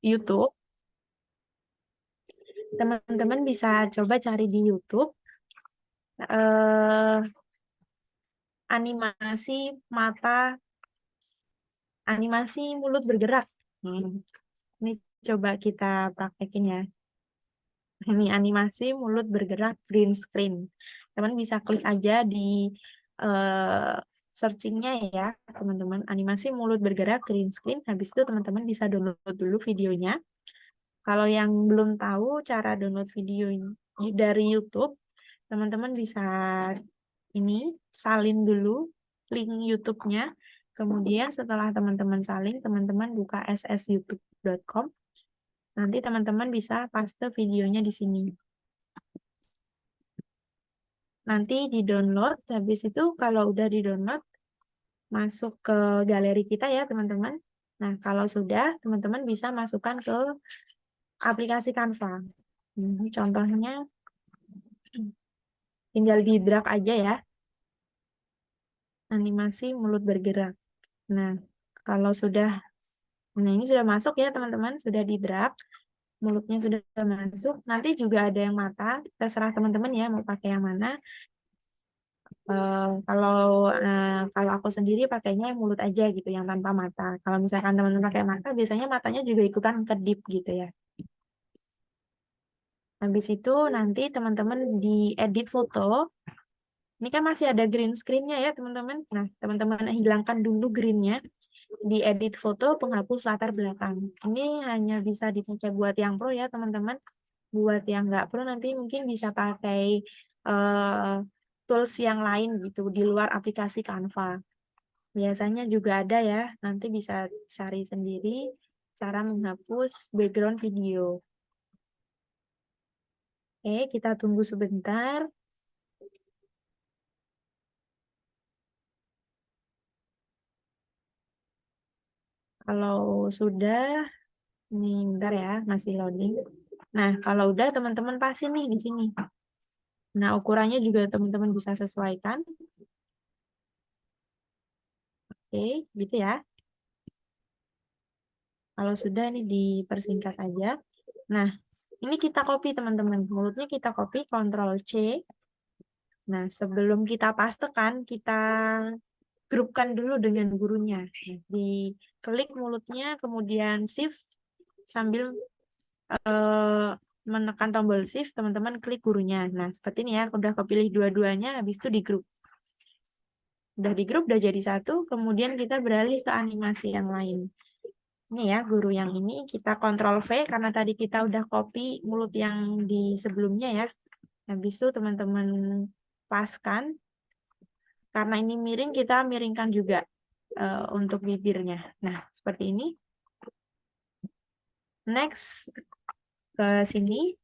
YouTube, teman-teman bisa coba cari di YouTube eh, animasi mata, animasi mulut bergerak. Ini coba kita praktekin ya. Ini animasi mulut bergerak green screen. Teman bisa klik aja di eh, searchingnya ya, teman-teman. Animasi mulut bergerak green screen. Habis itu teman-teman bisa download dulu videonya. Kalau yang belum tahu cara download video dari YouTube, teman-teman bisa ini salin dulu link YouTube-nya. Kemudian setelah teman-teman salin, teman-teman buka ssyoutube.com. Nanti teman-teman bisa paste videonya di sini. Nanti di-download, habis itu kalau udah di-download, masuk ke galeri kita ya teman-teman. Nah, kalau sudah, teman-teman bisa masukkan ke aplikasi Canva. Contohnya, tinggal di-drag aja ya, animasi mulut bergerak. Nah, kalau sudah, nah ini sudah masuk ya teman-teman, sudah di-drag, mulutnya sudah masuk. Nanti juga ada yang mata, terserah teman-teman ya mau pakai yang mana. Kalau aku sendiri pakainya yang mulut aja gitu, yang tanpa mata. Kalau misalkan teman-teman pakai mata, biasanya matanya juga ikutan kedip gitu ya. Habis itu nanti teman-teman di edit foto. Ini kan masih ada green screen-nya ya teman-teman. Nah, teman-teman hilangkan dulu green-nya. Di edit foto penghapus latar belakang. Ini hanya bisa dipakai buat yang pro ya teman-teman. Buat yang nggak pro nanti mungkin bisa pakai eh, tools yang lain gitu di luar aplikasi Canva. Biasanya juga ada ya, nanti bisa cari sendiri cara menghapus background video. Oke, kita tunggu sebentar. Kalau sudah, ini bentar ya, masih loading. Nah, kalau udah teman-teman pasti nih di sini. Nah, ukurannya juga teman-teman bisa sesuaikan. Oke, gitu ya. Kalau sudah ini dipersingkat aja. Nah, ini kita copy teman-teman. Mulutnya kita copy, Ctrl C. Nah, sebelum kita pastekan, kita grupkan dulu dengan gurunya. Diklik mulutnya, kemudian shift sambil eh, menekan tombol shift, teman-teman klik gurunya. Nah, seperti ini ya, udah kepilih dua-duanya, habis itu di grup. Udah di grup, udah jadi satu, kemudian kita beralih ke animasi yang lain. Ini ya, guru yang ini kita Ctrl V karena tadi kita udah copy mulut yang di sebelumnya ya. Habis itu teman-teman paskan. Karena ini miring, kita miringkan juga untuk bibirnya. Nah, seperti ini. Next, ke sini.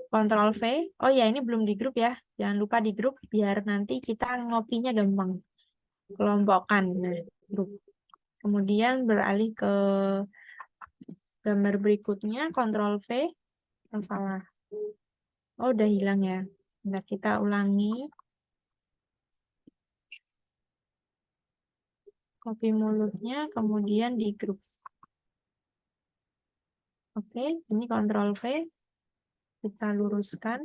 Ctrl V. Oh ya, ini belum di grup ya. Jangan lupa di grup biar nanti kita ngopinya gampang. Kelompokkan. Nah, grup. Kemudian beralih ke gambar berikutnya. Ctrl V. Oh, salah. Oh, udah hilang ya. Nah, kita ulangi. Copy mulutnya, kemudian di grup. Oke, ini Ctrl V. Kita luruskan.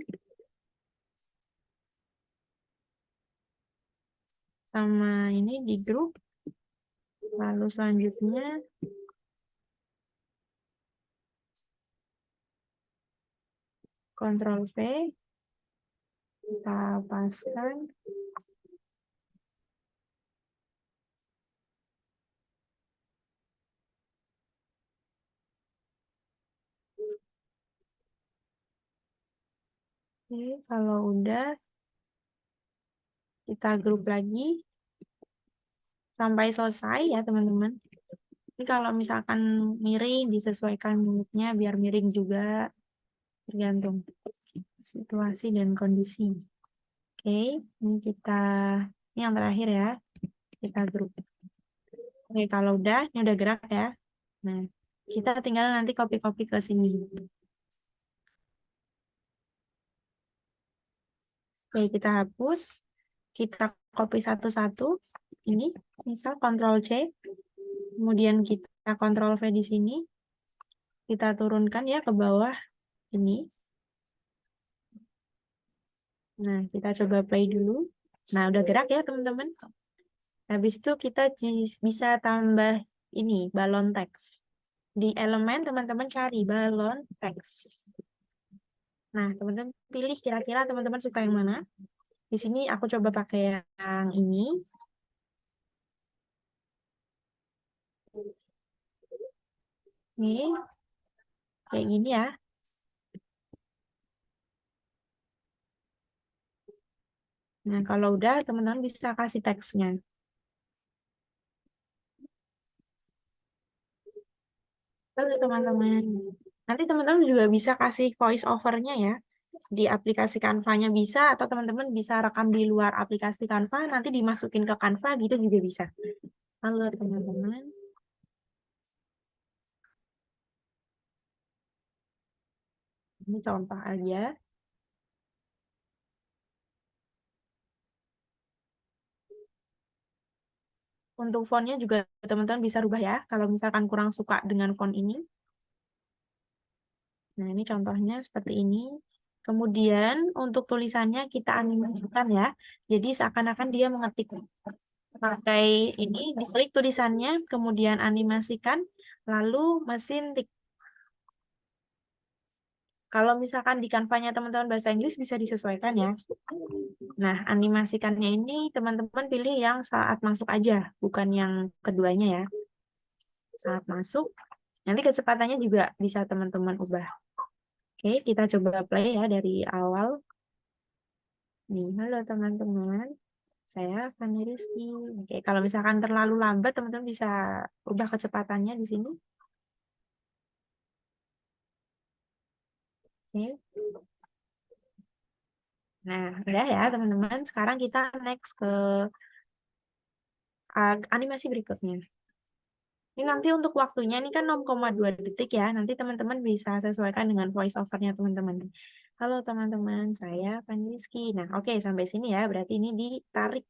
Sama ini di grup. Lalu selanjutnya Ctrl V. Kita paskan. Oke, kalau udah kita grup lagi sampai selesai ya teman-teman. Ini kalau misalkan miring disesuaikan mulutnya biar miring juga, tergantung situasi dan kondisi. Oke, ini yang terakhir ya, kita grup. Oke, kalau udah ini udah gerak ya. Nah, kita tinggal nanti copy-copy ke sini. Oke, kita hapus. Kita copy satu-satu. Ini, misal Ctrl C. Kemudian kita Ctrl V di sini. Kita turunkan ya ke bawah ini. Nah, kita coba play dulu. Nah, udah gerak ya teman-teman. Habis itu kita bisa tambah ini, balon teks. Di elemen teman-teman cari balon teks. Nah, teman-teman pilih kira-kira teman-teman suka yang mana. Di sini aku coba pakai yang ini. Ini kayak gini ya. Nah, kalau udah teman-teman bisa kasih teksnya. Halo teman-teman. Nanti teman-teman juga bisa kasih voice over-nya ya. Di aplikasi Canva-nya bisa, atau teman-teman bisa rekam di luar aplikasi Canva, nanti dimasukin ke Canva gitu juga bisa. Halo teman-teman. Ini contoh aja. Untuk fontnya juga teman-teman bisa rubah ya. Kalau misalkan kurang suka dengan font ini. Nah, ini contohnya seperti ini. Kemudian untuk tulisannya kita animasikan ya. Jadi seakan-akan dia mengetik. Pakai ini, diklik tulisannya, kemudian animasikan, lalu mesin tik. Kalau misalkan di Canva-nya teman-teman bahasa Inggris bisa disesuaikan ya. Nah, animasikannya ini teman-teman pilih yang saat masuk aja, bukan yang keduanya ya. Saat masuk, nanti kecepatannya juga bisa teman-teman ubah. Oke, kita coba play ya dari awal. Nih, halo teman-teman. Saya Fani Rizky. Oke, kalau misalkan terlalu lambat, teman-teman bisa ubah kecepatannya di sini. Oke. Nah, udah ya teman-teman. Sekarang kita next ke animasi berikutnya. Ini nanti untuk waktunya ini kan 6,2 detik ya. Nanti teman-teman bisa sesuaikan dengan voice over-nya teman-teman. Halo teman-teman, saya Fani Rizky. Nah, oke sampai sini ya. Berarti ini ditarik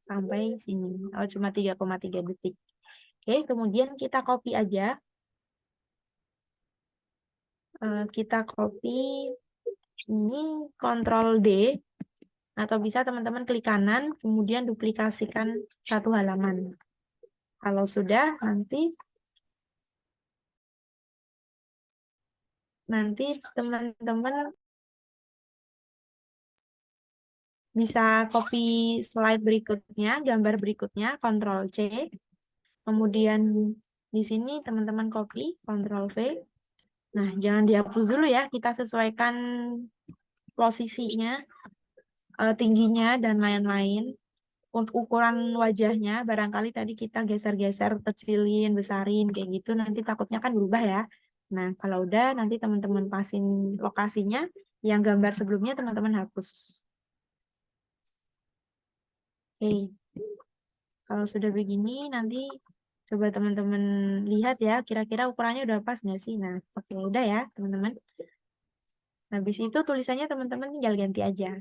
sampai sini. Oh, cuma 3,3 detik. Oke, kemudian kita copy aja. Kita copy ini Ctrl D, atau bisa teman-teman klik kanan, kemudian duplikasikan satu halaman. Kalau sudah, nanti teman-teman bisa copy slide berikutnya, gambar berikutnya, Ctrl C. Kemudian di sini teman-teman copy, Ctrl V. Nah, jangan dihapus dulu ya, kita sesuaikan posisinya, tingginya, dan lain-lain. Untuk ukuran wajahnya, barangkali tadi kita geser-geser, kecilin, besarin, kayak gitu, nanti takutnya kan berubah ya. Nah, kalau udah, nanti teman-teman pasin lokasinya, yang gambar sebelumnya teman-teman hapus. Oke, kalau sudah begini, nanti coba teman-teman lihat ya, kira-kira ukurannya udah pas nggak sih? Nah, oke, udah ya, teman-teman. Habis itu tulisannya teman-teman tinggal ganti aja.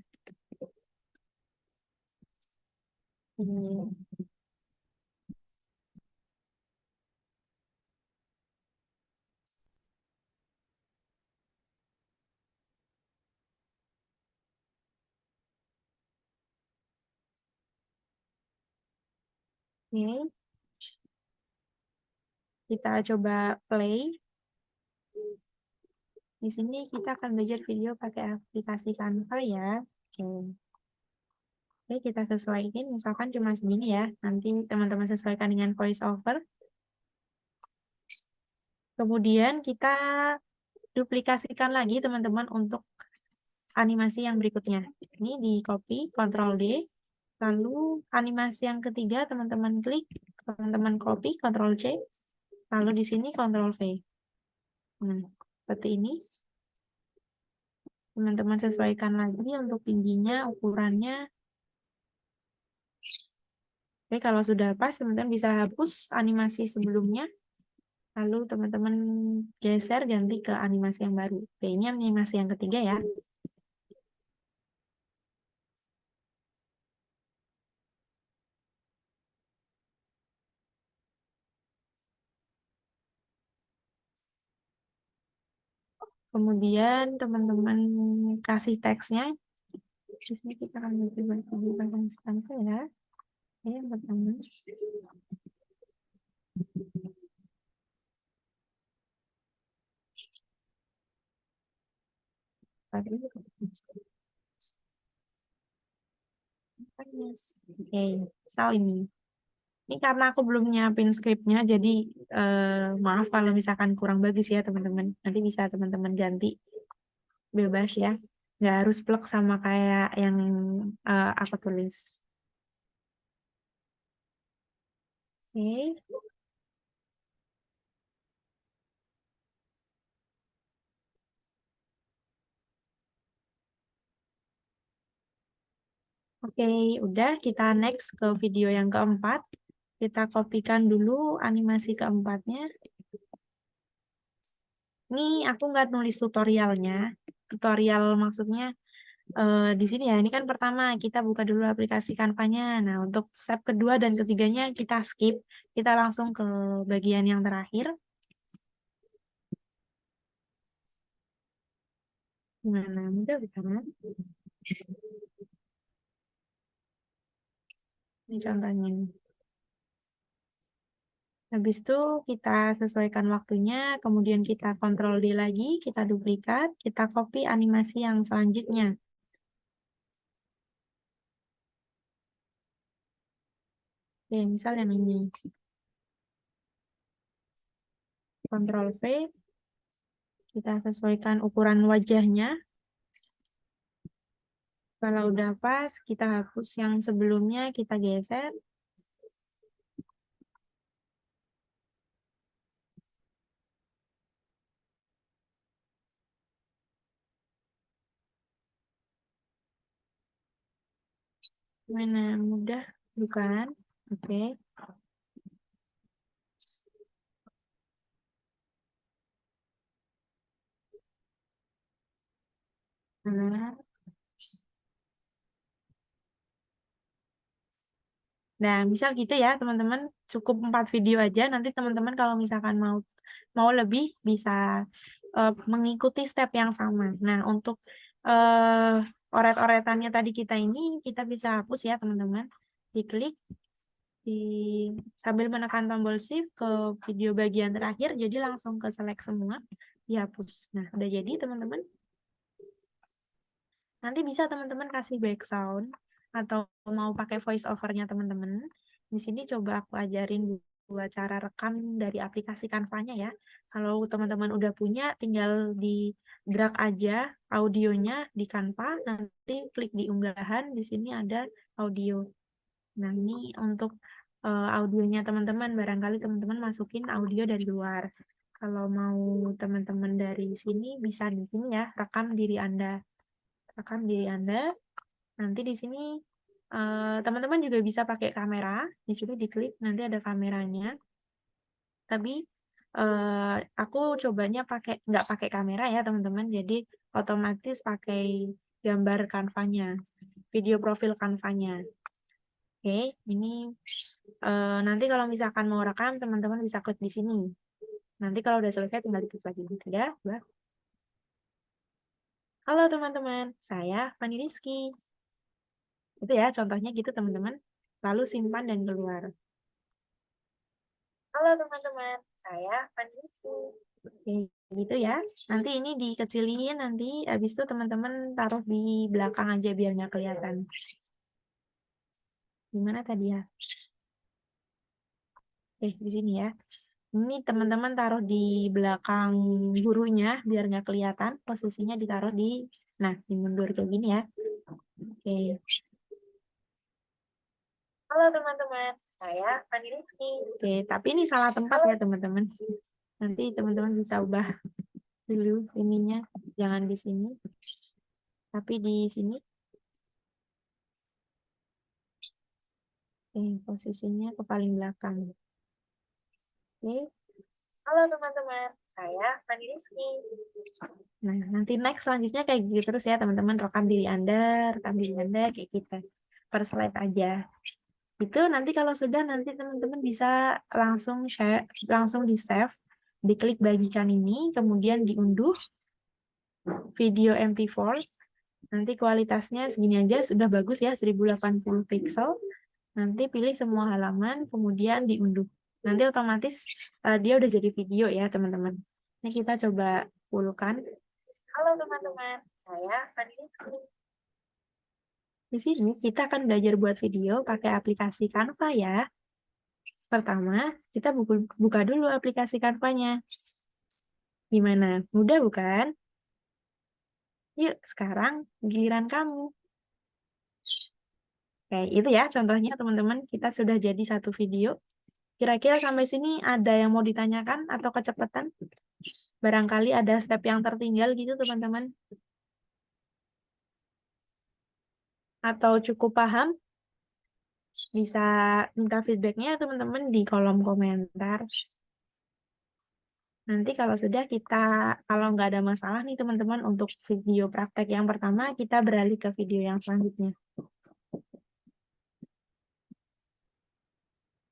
Hmm. Oke, kita coba play. Di sini kita akan belajar video pakai aplikasi Canva ya. Oke. Oke, kita sesuaikan. Misalkan cuma segini ya. Nanti teman-teman sesuaikan dengan voice over. Kemudian kita duplikasikan lagi teman-teman untuk animasi yang berikutnya. Ini di copy, Ctrl D. Lalu animasi yang ketiga teman-teman klik, teman-teman copy, Ctrl C. Lalu di sini Ctrl V. Nah, seperti ini. Teman-teman sesuaikan lagi untuk tingginya, ukurannya. Oke, kalau sudah pas, teman-teman bisa hapus animasi sebelumnya. Lalu teman-teman geser ganti ke animasi yang baru. Oke, ini animasi yang ketiga ya. Kemudian teman-teman kasih teksnya. Di sini kita akan bagi saja ya. Oke, yang pertama. Oke, misal ini. Ini karena aku belum nyiapin skripnya, jadi maaf kalau misalkan kurang bagus ya teman-teman. Nanti bisa teman-teman ganti bebas ya. Nggak harus plek sama kayak yang aku tulis. Oke. Oke, udah kita next ke video yang keempat. Kita kopikan dulu animasi keempatnya. Ini aku nggak nulis tutorialnya. Tutorial maksudnya di sini ya. Ini kan pertama kita buka dulu aplikasi Canva-nya. Nah, untuk step kedua dan ketiganya kita skip. Kita langsung ke bagian yang terakhir. Gimana? Mudah bukan? Ini contohnya. Habis itu kita sesuaikan waktunya, kemudian kita Ctrl D lagi, kita duplikat, kita copy animasi yang selanjutnya. Oke, misal yang ini. Ctrl V, kita sesuaikan ukuran wajahnya. Kalau udah pas, kita hapus yang sebelumnya, kita geser. Mana mudah, bukan? Oke. Nah, nah, misal gitu ya, teman-teman. Cukup 4 video aja. Nanti teman-teman kalau misalkan mau lebih, bisa mengikuti step yang sama. Nah, untuk oret-oretannya tadi kita ini, kita bisa hapus ya, teman-teman. Diklik, di sambil menekan tombol shift ke video bagian terakhir, jadi langsung ke select semua, dihapus. Nah, udah jadi, teman-teman. Nanti bisa teman-teman kasih background atau mau pakai voice overnya teman-teman. Di sini coba aku ajarin buat cara rekam dari aplikasi Canva-nya ya. Kalau teman-teman udah punya, tinggal di drag aja audionya di Canva, nanti klik di unggahan, di sini ada audio. Nah, ini untuk audionya teman-teman, barangkali teman-teman masukin audio dari luar. Kalau mau teman-teman dari sini, bisa di sini ya, rekam diri Anda. Rekam diri Anda. Nanti di sini teman-teman juga bisa pakai kamera. Di sini diklik, nanti ada kameranya. Tapi aku cobanya nggak pakai kamera ya teman-teman. Jadi otomatis pakai gambar Canva-nya, video profil Canva-nya. Oke, ini nanti kalau misalkan mau rekam, teman-teman bisa klik di sini. Nanti kalau udah selesai tinggal diklik lagi. Ya, halo teman-teman, saya Fani Rizky. Itu ya contohnya gitu teman-teman. Lalu simpan dan keluar. Halo teman-teman, saya Fani Rizky. Oke, gitu ya. Nanti ini dikecilin, nanti habis itu teman-teman taruh di belakang aja biar nggak kelihatan. Gimana tadi ya? Di sini ya. Ini teman-teman taruh di belakang gurunya biar nggak kelihatan. Posisinya ditaruh nah, dimundur kayak gini ya. Oke. Halo teman-teman, saya Fani Rizky. Oke, tapi ini salah tempat ya teman-teman. Nanti teman-teman bisa ubah dulu ininya. Jangan di sini, tapi di sini. Posisinya ke paling belakang. Oke. Halo teman-teman, saya Fani Rizky. Nah, nanti next selanjutnya kayak gitu terus ya teman-teman. Rekam diri Anda kayak gitu. Per slide aja. Itu nanti kalau sudah, nanti teman-teman bisa langsung share, langsung di save, diklik bagikan ini, kemudian diunduh. video MP4. Nanti kualitasnya segini aja, sudah bagus ya, 1080 pixel. Nanti pilih semua halaman, kemudian diunduh. Nanti otomatis dia udah jadi video ya, teman-teman. Ini kita coba fullkan. Halo teman-teman, saya Vanessa. Di sini kita akan belajar buat video pakai aplikasi Canva ya. Pertama, kita buka dulu aplikasi Canva-nya. Gimana? Mudah bukan? Yuk, sekarang giliran kamu. Kayak itu ya contohnya teman-teman, kita sudah jadi satu video. Kira-kira sampai sini ada yang mau ditanyakan atau kecepatan? Barangkali ada step yang tertinggal gitu teman-teman. Atau cukup paham? Bisa minta feedbacknya teman-teman di kolom komentar. Nanti kalau sudah kalau nggak ada masalah nih teman-teman untuk video praktek yang pertama, kita beralih ke video yang selanjutnya.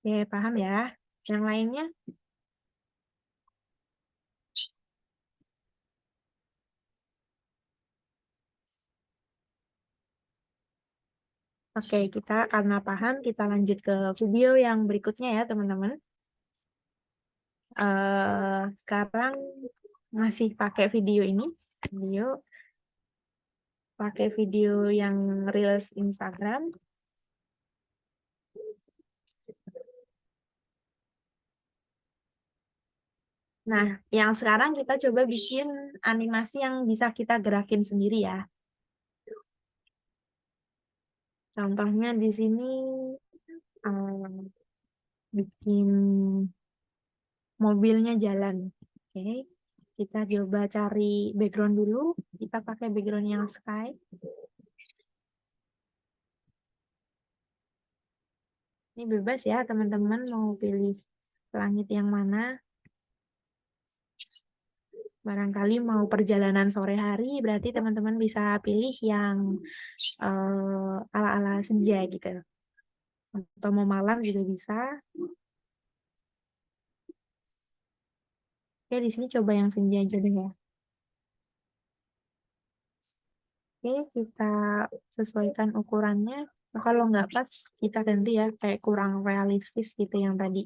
Oke, paham ya? Yang lainnya? Oke, kita karena paham, kita lanjut ke video yang berikutnya ya teman-teman. Sekarang masih pakai video ini, pakai video yang Reels Instagram. Nah, yang sekarang kita coba bikin animasi yang bisa kita gerakin sendiri ya. Contohnya di sini bikin mobilnya jalan. Oke, kita coba cari background dulu. Kita pakai background yang sky. Ini bebas ya, teman-teman mau pilih langit yang mana. Barangkali mau perjalanan sore hari, berarti teman-teman bisa pilih yang ala-ala senja gitu. Atau mau malam juga bisa. Oke, di sini coba yang senja aja deh ya. Oke, kita sesuaikan ukurannya. Nah, kalau nggak pas, kita ganti ya, kayak kurang realistis gitu yang tadi.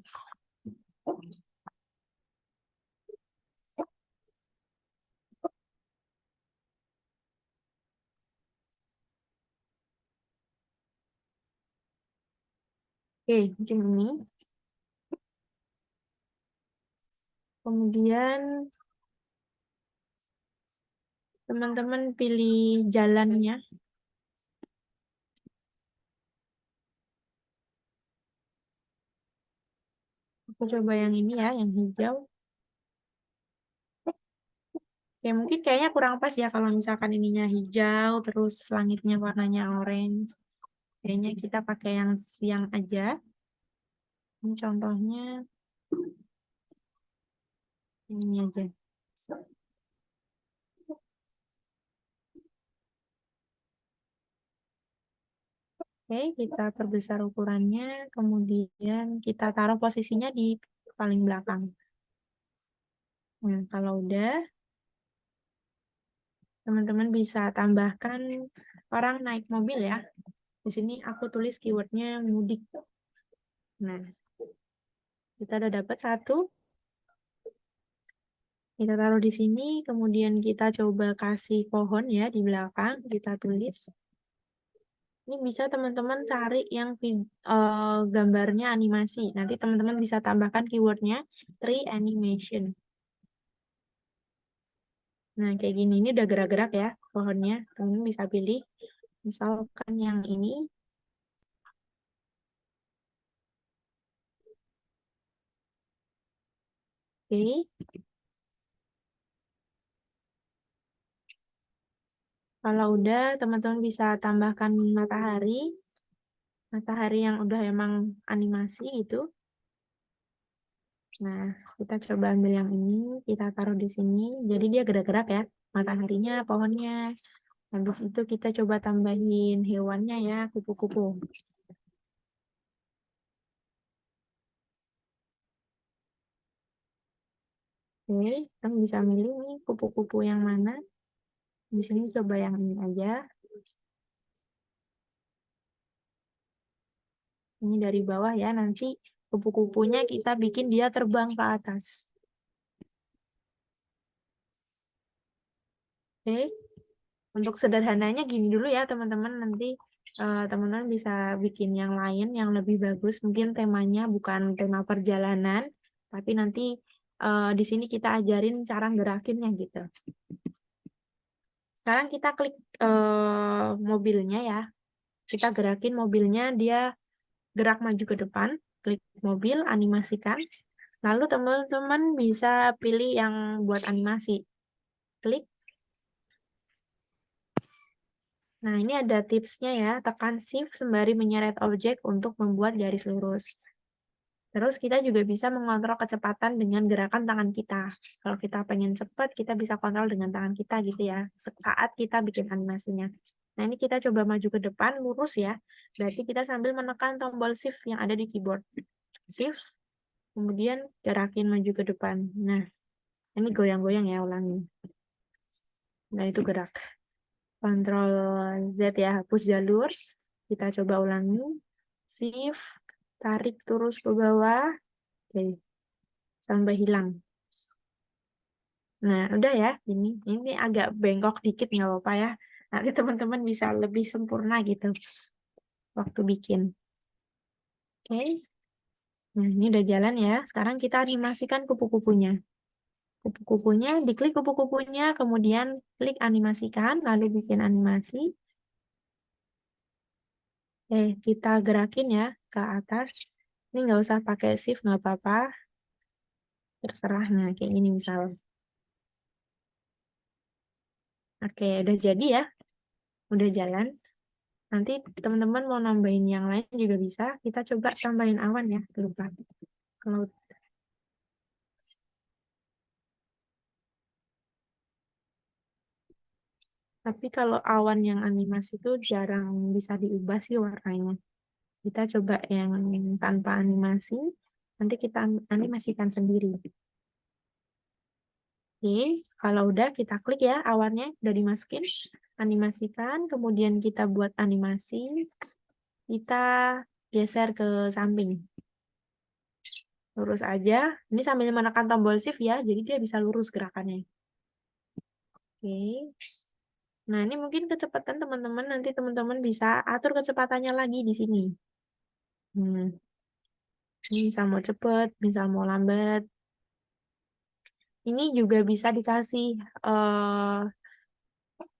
Oke, mungkin ini. Kemudian teman-teman pilih jalannya. Aku coba yang ini ya, yang hijau. Ya mungkin kayaknya kurang pas ya kalau misalkan ininya hijau, terus langitnya warnanya orange. Kayaknya kita pakai yang siang aja. Ini contohnya ini aja. Oke, kita perbesar ukurannya, kemudian kita taruh posisinya di paling belakang. Nah, kalau udah, teman-teman bisa tambahkan orang naik mobil ya. Di sini aku tulis keywordnya mudik. Nah, kita udah dapat satu. Kita taruh di sini, kemudian kita coba kasih pohon ya di belakang, kita tulis. Ini bisa teman-teman cari yang gambarnya animasi. Nanti teman-teman bisa tambahkan keywordnya tree animation. Nah, kayak gini, ini udah gerak-gerak ya pohonnya. Teman-teman bisa pilih, misalkan yang ini. Oke, kalau udah, teman-teman bisa tambahkan matahari. Matahari yang udah emang animasi itu. Nah, kita coba ambil yang ini, kita taruh di sini. Jadi dia gerak-gerak ya, mataharinya, pohonnya. Habis itu kita coba tambahin hewannya ya, kupu-kupu. Oke, kita bisa milih nih kupu-kupu yang mana. Di sini coba yang ini aja. Ini dari bawah ya, nanti kupu-kupunya kita bikin dia terbang ke atas. Oke, untuk sederhananya gini dulu ya teman-teman, nanti teman-teman bisa bikin yang lain yang lebih bagus. Mungkin temanya bukan tema perjalanan, tapi nanti di sini kita ajarin cara gerakinnya gitu. Sekarang kita klik mobilnya ya. Kita gerakin mobilnya, dia gerak maju ke depan. Klik mobil, animasikan. Lalu teman-teman bisa pilih yang buat animasi. Klik. Nah, ini ada tipsnya ya. Tekan Shift sembari menyeret objek untuk membuat garis lurus. Terus kita juga bisa mengontrol kecepatan dengan gerakan tangan kita. Kalau kita pengen cepat, kita bisa kontrol dengan tangan kita gitu ya. Saat kita bikin animasinya. Nah, ini kita coba maju ke depan, lurus ya. Berarti kita sambil menekan tombol Shift yang ada di keyboard. Shift, kemudian gerakin maju ke depan. Nah, ini goyang-goyang ya, ulangi. Nah, itu gerak. Kontrol Z ya, hapus jalur. Kita coba ulangi. Shift, tarik terus ke bawah. Oke, sampai hilang. Nah, udah ya. Ini agak bengkok dikit, nggak apa-apa ya. Nanti teman-teman bisa lebih sempurna gitu waktu bikin. Oke. Nah, ini udah jalan ya. Sekarang kita animasikan kupu-kupunya. Kupu-kupunya, diklik kupu-kupunya, kemudian klik animasikan, lalu bikin animasi. Kita gerakin ya ke atas. Ini nggak usah pakai shift, nggak apa-apa. Terserah, nah kayak gini misal. Oke, udah jadi ya. Udah jalan. Nanti teman-teman mau nambahin yang lain juga bisa. Kita coba tambahin awan ya, lupa. Cloud. Tapi kalau awan yang animasi itu jarang bisa diubah sih warnanya. Kita coba yang tanpa animasi. Nanti kita animasikan sendiri. Oke, kalau udah kita klik ya awannya, udah dimasukin. Animasikan, kemudian kita buat animasi. Kita geser ke samping. Lurus aja. Ini sambil menekan tombol shift ya, jadi dia bisa lurus gerakannya. Oke. Nah, ini mungkin kecepatan teman-teman. Nanti teman-teman bisa atur kecepatannya lagi di sini. Ini misal mau cepet, misal mau lambat. Ini juga bisa dikasih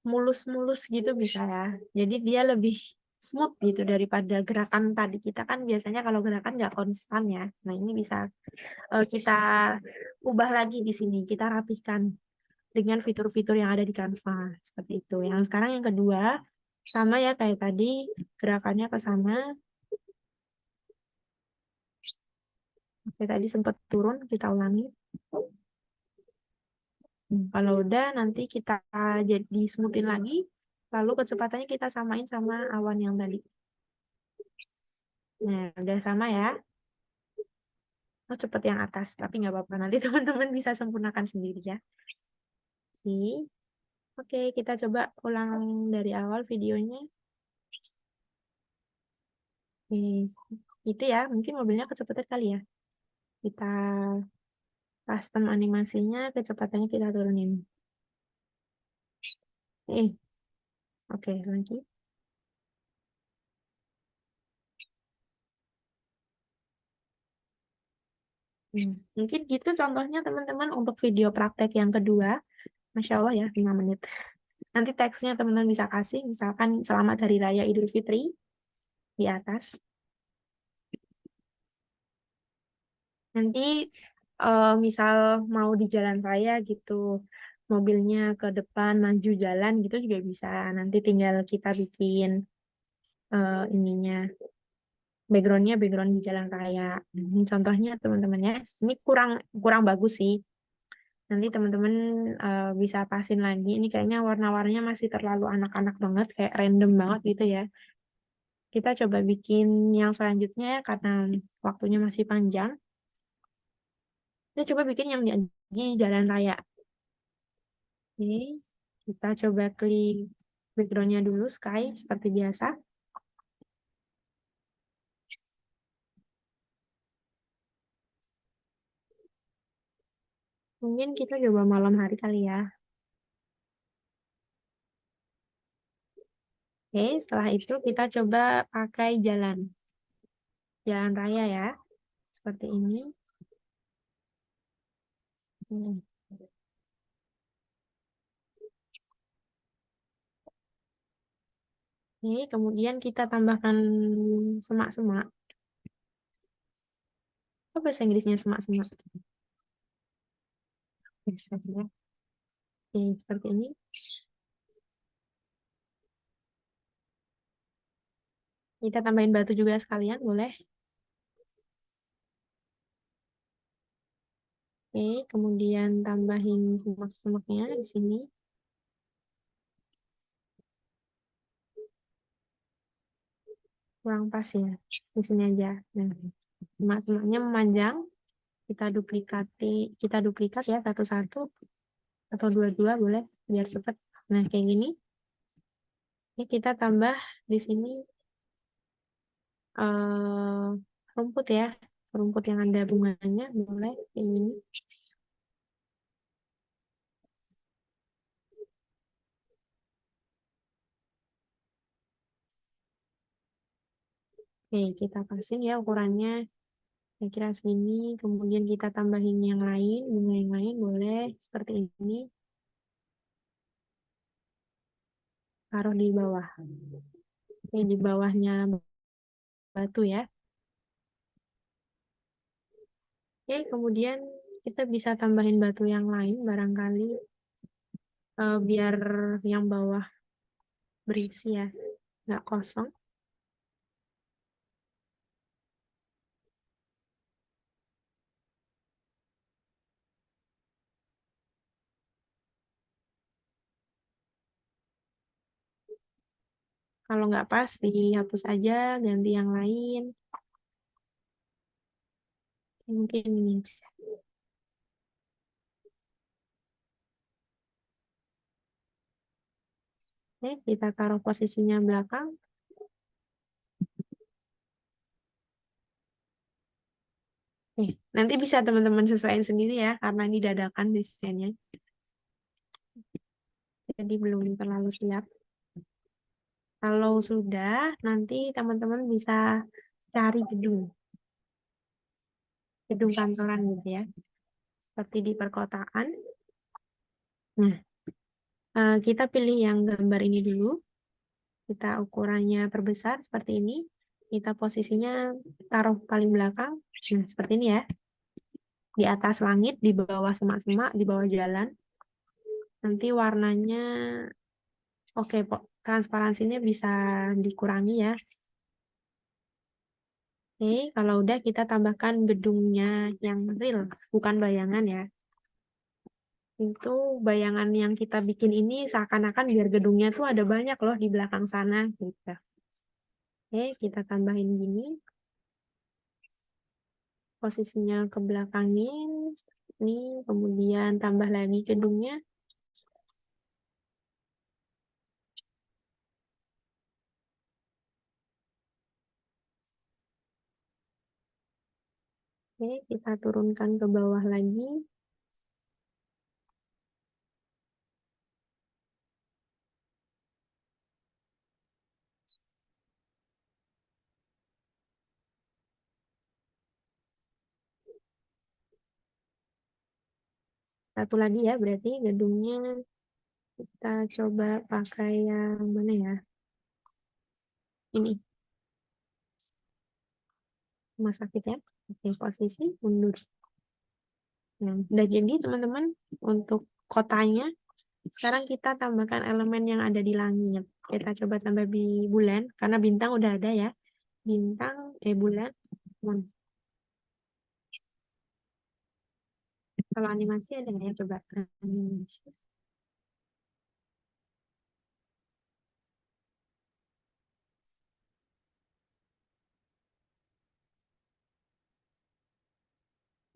mulus-mulus gitu bisa ya. Jadi dia lebih smooth gitu daripada gerakan tadi. Kita kan biasanya kalau gerakan nggak konstan ya. Nah, ini bisa kita ubah lagi di sini. Kita rapihkan dengan fitur-fitur yang ada di Canva. Seperti itu. Yang sekarang yang kedua, sama ya kayak tadi, gerakannya ke sana. Oke, tadi sempat turun, kita ulangi. Kalau udah, nanti kita jadi smoothin lagi. Lalu kecepatannya kita samain sama awan yang tadi. Nah, udah sama ya. Oh, cepet yang atas, tapi nggak apa-apa. Nanti teman-teman bisa sempurnakan sendiri ya. Oke. Oke, kita coba ulang dari awal videonya. Oke, itu ya, mungkin mobilnya kecepatan kali ya. Kita custom animasinya, kecepatannya kita turunin. Oke, lanjut. Mungkin gitu contohnya teman-teman untuk video praktek yang kedua. Masya Allah ya, 5 menit. Nanti teksnya teman-teman bisa kasih, misalkan Selamat Hari Raya Idul Fitri di atas. Nanti misal mau di jalan raya gitu, mobilnya ke depan maju jalan gitu juga bisa. Nanti tinggal kita bikin ininya, backgroundnya background di jalan raya. Ini contohnya teman-teman ya. Ini kurang kurang bagus sih. Nanti teman-teman bisa pasin lagi. Ini kayaknya warna-warnanya masih terlalu anak-anak banget, kayak random banget gitu ya. Kita coba bikin yang selanjutnya ya, karena waktunya masih panjang. Kita coba bikin yang di jalan raya. Oke. Kita coba klik background-nya dulu, sky, seperti biasa. Mungkin kita coba malam hari kali ya. Oke, setelah itu kita coba pakai jalan raya ya, seperti ini. Hmm. Oke, kemudian kita tambahkan semak-semak. Apa bahasa Inggrisnya semak-semak? Bisa ya. Oke, seperti ini. Kita tambahin batu juga sekalian, boleh. Oke, kemudian tambahin semak-semaknya di sini. Kurang pas ya, di sini aja. Nah, semak-semaknya memanjang. Kita duplikat ya satu-satu atau dua-dua boleh biar cepat. Nah, kayak gini. Ini kita tambah di sini eh rumput ya. Rumput yang ada bunganya boleh kayak gini. Oke, kita kasih ya ukurannya kira-kira segini. Kemudian kita tambahin yang lain, bunga yang lain boleh seperti ini. Taruh di bawah. Oke, di bawahnya batu ya. Oke, kemudian kita bisa tambahin batu yang lain barangkali biar yang bawah berisi ya, nggak kosong. Kalau nggak pas, dihapus aja, ganti yang lain. Mungkin ini. Oke, kita taruh posisinya belakang. Nanti bisa teman-teman sesuaikan sendiri ya, karena ini dadakan desainnya. Jadi belum terlalu siap. Kalau sudah, nanti teman-teman bisa cari gedung kantoran gitu ya, seperti di perkotaan. Nah, kita pilih yang gambar ini dulu. Kita ukurannya perbesar seperti ini. Kita posisinya taruh paling belakang. Nah, seperti ini ya. Di atas langit, di bawah semak-semak, di bawah jalan. Nanti warnanya, oke, transparansinya bisa dikurangi ya. Oke, kalau udah kita tambahkan gedungnya yang real, bukan bayangan ya. Itu bayangan yang kita bikin ini seakan-akan biar gedungnya tuh ada banyak loh di belakang sana gitu. Oke, kita tambahin gini. Posisinya ke belakangin ini, kemudian tambah lagi gedungnya. Oke, kita turunkan ke bawah lagi. Satu lagi ya, berarti gedungnya kita coba pakai yang mana ya? Ini, rumah sakit ya. Oke, posisi mundur. Nah, udah jadi teman-teman untuk kotanya. Sekarang kita tambahkan elemen yang ada di langit. Kita coba tambah bulan, karena bintang udah ada ya. Bintang, bulan. Kalau animasi ada nggak ya? Coba animasi.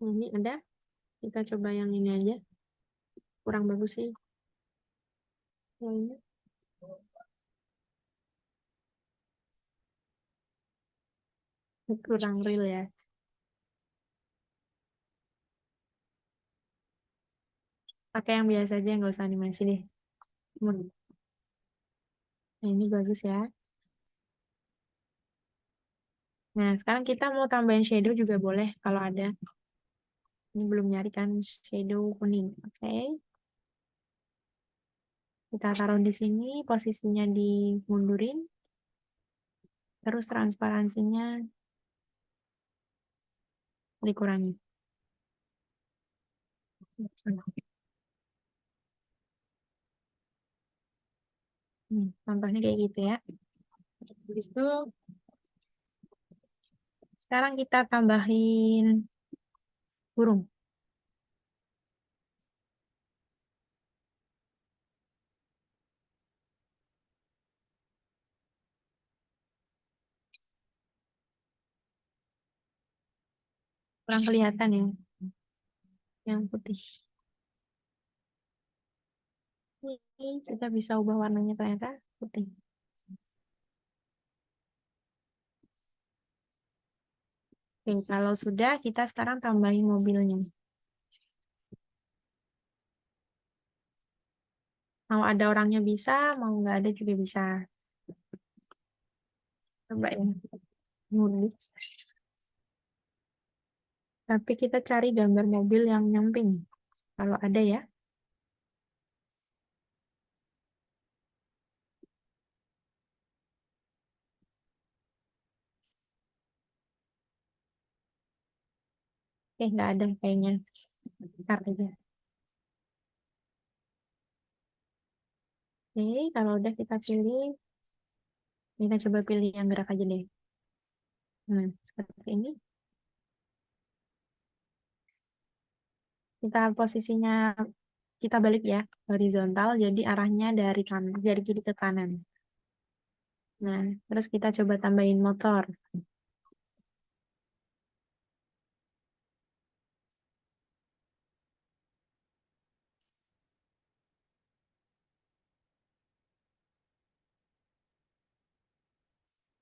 Nah, ini ada. Kita coba yang ini aja. Kurang bagus sih. Ini kurang real ya. Pakai yang biasa aja, nggak usah animasi deh. Nah, ini bagus ya. Nah, sekarang kita mau tambahin shadow juga boleh kalau ada. Ini belum nyari kan shadow kuning. Oke. Kita taruh di sini, posisinya dimundurin. Terus transparansinya dikurangi. Contohnya kayak gitu ya. Habis itu, sekarang kita tambahin burung. Kurang kelihatan ya, yang putih. Ini kita bisa ubah warnanya ternyata putih. Oke, kalau sudah, kita sekarang tambahin mobilnya. Mau ada orangnya bisa, mau nggak ada juga bisa. Coba ya, ngulik. Tapi kita cari gambar mobil yang nyamping. Kalau ada ya. Nggak ada kayaknya. Ntar aja. Oke, kalau udah kita pilih, kita coba pilih yang gerak aja deh. Nah, seperti ini. Kita posisinya, kita balik ya, horizontal, jadi arahnya dari kanan, dari kiri ke kanan. Nah, terus kita coba tambahin motor.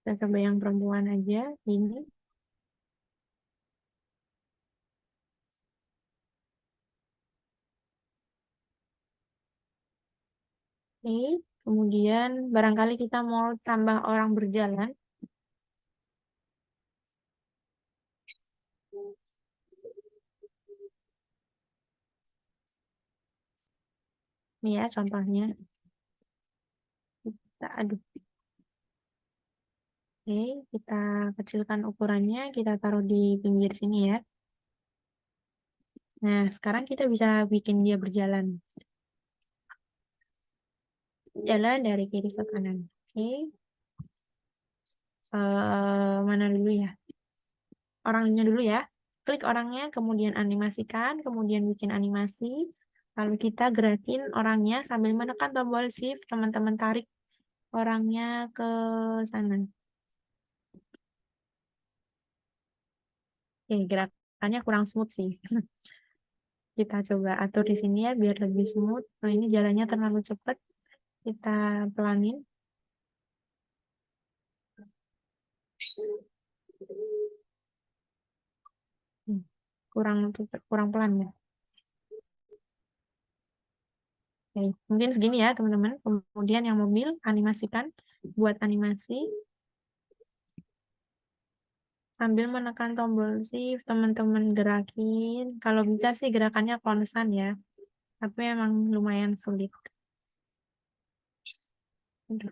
Kita coba yang perempuan aja, ini. Oke, kemudian barangkali kita mau tambah orang berjalan. Ini ya contohnya. Kita aduk. Oke, kita kecilkan ukurannya, kita taruh di pinggir sini ya. Nah, sekarang kita bisa bikin dia berjalan. Jalan dari kiri ke kanan. Oke, mana dulu ya? Orangnya dulu ya. Klik orangnya, kemudian animasikan, kemudian bikin animasi. Lalu kita gerakin orangnya sambil menekan tombol shift, teman-teman tarik orangnya ke sana. Oke, gerakannya kurang smooth sih. Kita coba atur di sini ya biar lebih smooth. Nah, ini jalannya terlalu cepat. Kita pelanin. Hmm, kurang pelan ya. Oke, mungkin segini ya teman-teman. Kemudian yang mobil animasikan, buat animasi sambil menekan tombol shift, teman-teman gerakin. Kalau bisa sih gerakannya konstan ya, tapi emang lumayan sulit. Aduh.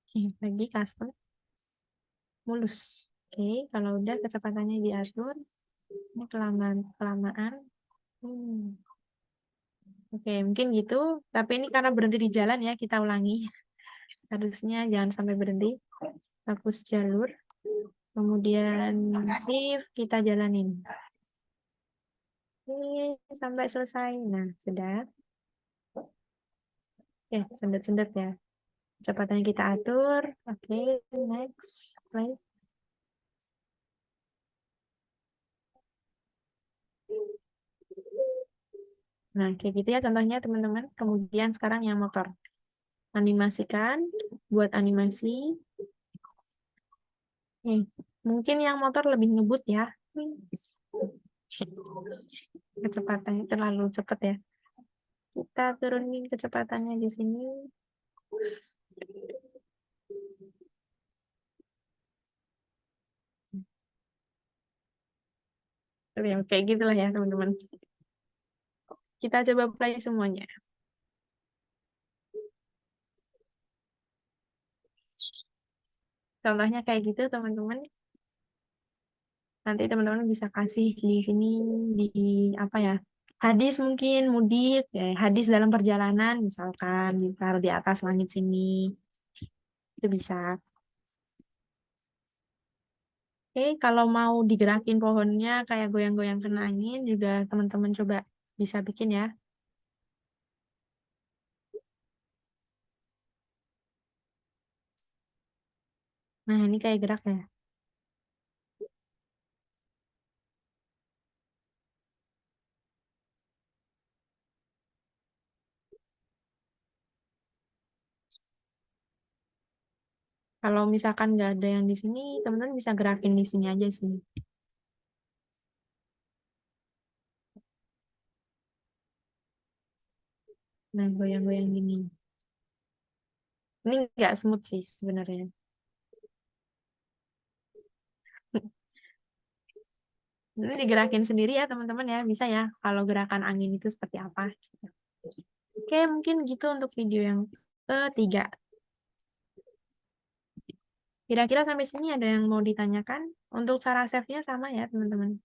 Oke, lagi custom mulus. Oke, kalau udah kecepatannya diatur, ini kelamaan kelamaan. Hmm. Oke, mungkin gitu. Tapi ini karena berhenti di jalan ya, kita ulangi. Harusnya jangan sampai berhenti. Hapus jalur. Kemudian shift, kita jalanin. Oke, sampai selesai. Nah, sudah. Oke, sendet-sendet ya. Kecepatannya kita atur. Oke, next. Play. Nah, kayak gitu ya contohnya teman-teman. Kemudian sekarang yang motor. Animasikan, buat animasi. Nih, mungkin yang motor lebih ngebut ya. Kecepatannya terlalu cepat ya. Kita turunin kecepatannya di sini. Tapi ya, kayak gitulah ya teman-teman. Kita coba play semuanya. Contohnya kayak gitu teman-teman. Nanti teman-teman bisa kasih di sini di apa ya? Hadis mungkin mudik, ya, hadis dalam perjalanan misalkan ditaruh di atas langit sini. Itu bisa. Oke, kalau mau digerakin pohonnya kayak goyang-goyang kena angin juga teman-teman coba bisa bikin ya. Nah, ini kayak gerak ya. Kalau misalkan nggak ada yang di sini, teman-teman bisa gerakin di sini aja sih. Nah, goyang-goyang gini. Ini nggak smooth sih sebenarnya. Ini digerakin sendiri ya teman-teman ya. Bisa ya kalau gerakan angin itu seperti apa. Oke, mungkin gitu untuk video yang ketiga. Kira-kira sampai sini ada yang mau ditanyakan? Untuk cara save-nya sama ya teman-teman.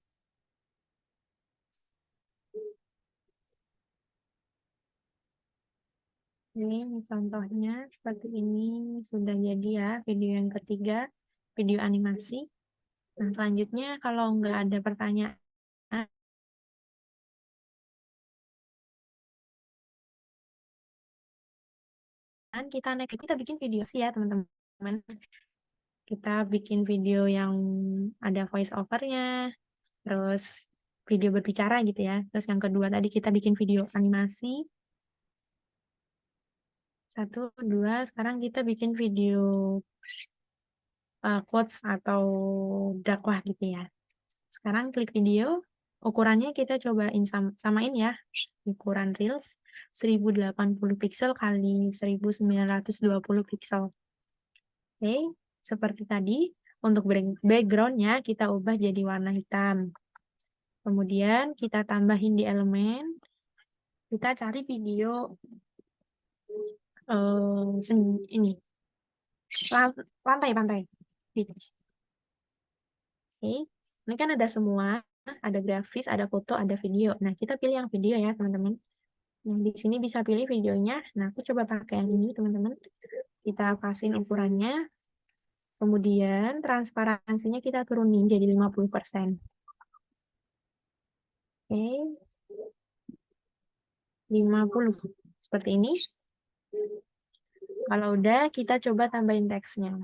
Ini contohnya seperti ini. Sudah jadi ya video yang ketiga. Video animasi. Nah, selanjutnya kalau nggak ada pertanyaan, kita next kita bikin video sih ya teman-teman. Kita bikin video yang ada voice overnya, terus video berbicara gitu ya. Terus yang kedua tadi kita bikin video animasi. Satu, dua, sekarang kita bikin video quotes atau dakwah gitu ya. Sekarang klik video, ukurannya kita cobain samain ya. Ukuran Reels 1080 pixel kali 1920 pixel. Oke, seperti tadi, untuk backgroundnya kita ubah jadi warna hitam. Kemudian kita tambahin di elemen, kita cari video ini, pantai. Beach. Oke, ini kan ada semua, ada grafis, ada foto, ada video. Nah, kita pilih yang video ya, teman-teman. Nah, di sini bisa pilih videonya. Nah, aku coba pakai yang ini, teman-teman. Kita kasihin ukurannya. Kemudian transparansinya kita turunin jadi 50%. Oke, 50. Seperti ini. Kalau udah, kita coba tambahin teksnya.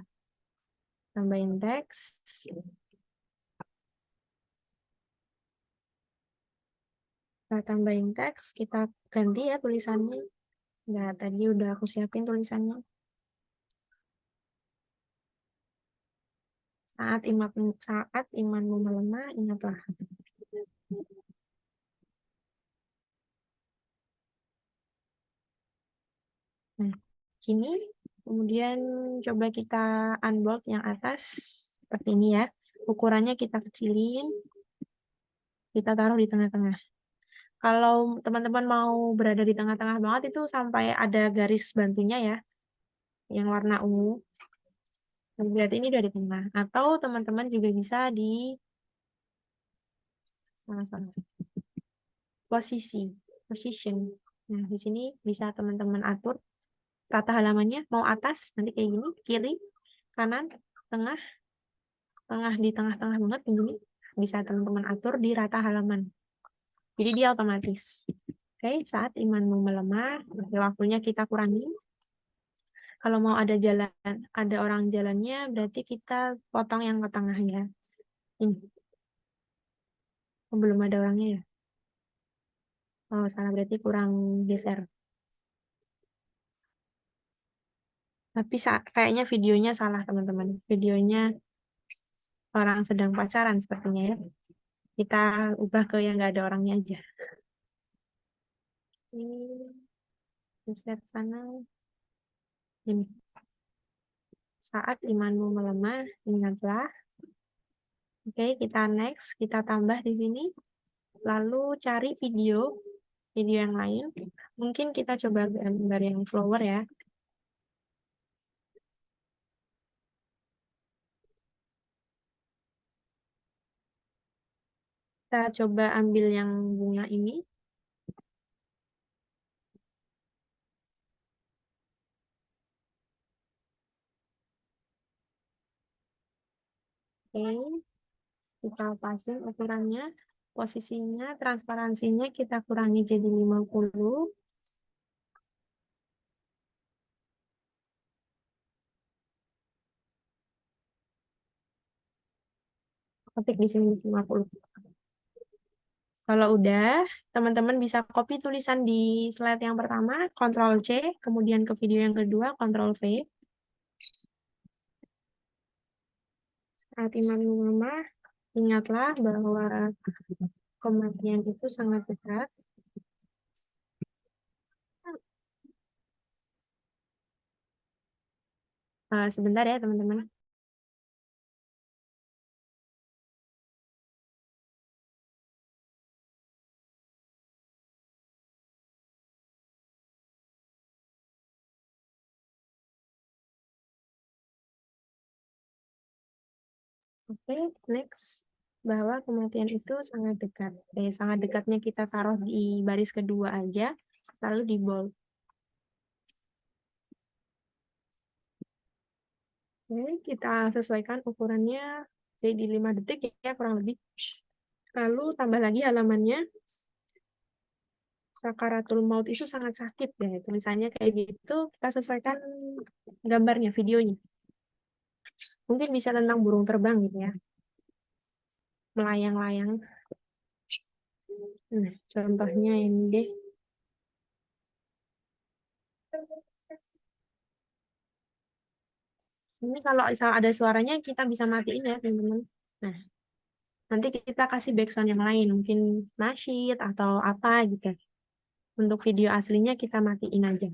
Tambahin teks. Kita tambahin teks, kita ganti ya tulisannya. Nah, tadi udah aku siapin tulisannya. Saat imanmu melemah, ingatlah. Nah, gini. Kemudian coba kita unbold yang atas. Seperti ini ya. Ukurannya kita kecilin. Kita taruh di tengah-tengah. Kalau teman-teman mau berada di tengah-tengah banget itu sampai ada garis bantunya ya. Yang warna ungu. Berarti ini dari tengah. Atau teman-teman juga bisa di salah posisi, position. Nah, di sini bisa teman-teman atur rata halamannya. Mau atas, nanti kayak gini. Kiri, kanan, tengah, di tengah-tengah banget begini. Bisa teman-teman atur di rata halaman. Jadi dia otomatis. Oke, saat imanmu melemah, waktunya kita kurangi. Kalau mau ada jalan, ada orang jalannya, berarti kita potong yang ke tengah ya. Ini. Oh, belum ada orangnya ya. Oh, salah berarti kurang geser. Tapi kayaknya videonya salah, teman-teman. Videonya orang sedang pacaran sepertinya ya. Kita ubah ke yang nggak ada orangnya aja. Ini geser sana. Ini. Saat imanmu melemah, ingatlah. Oke, kita next. Kita tambah di sini. Lalu cari video yang lain. Mungkin kita coba gambar yang flower ya. Kita coba ambil yang bunga ini. Oke, kita pasang ukurannya, posisinya, transparansinya kita kurangi jadi 50. Ketik di sini 50. Kalau udah, teman-teman bisa copy tulisan di slide yang pertama, Ctrl C, kemudian ke video yang kedua, Ctrl V. Saat imam melemah, ingatlah bahwa kematian itu sangat dekat. Sebentar ya, teman-teman. Oke, next. Bahwa kematian itu sangat dekat. Sangat dekatnya kita taruh di baris kedua aja, lalu di bold. Oke, kita sesuaikan ukurannya jadi 5 detik ya, kurang lebih. Lalu tambah lagi halamannya. Sakaratul maut itu sangat sakit deh. Tulisannya kayak gitu, kita sesuaikan gambarnya, videonya. Mungkin bisa tentang burung terbang gitu ya. Melayang-layang. Nah, contohnya ini deh. Ini kalau ada suaranya kita bisa matiin ya, teman-teman. Nah, nanti kita kasih background yang lain, mungkin nasyid atau apa gitu. Untuk video aslinya kita matiin aja.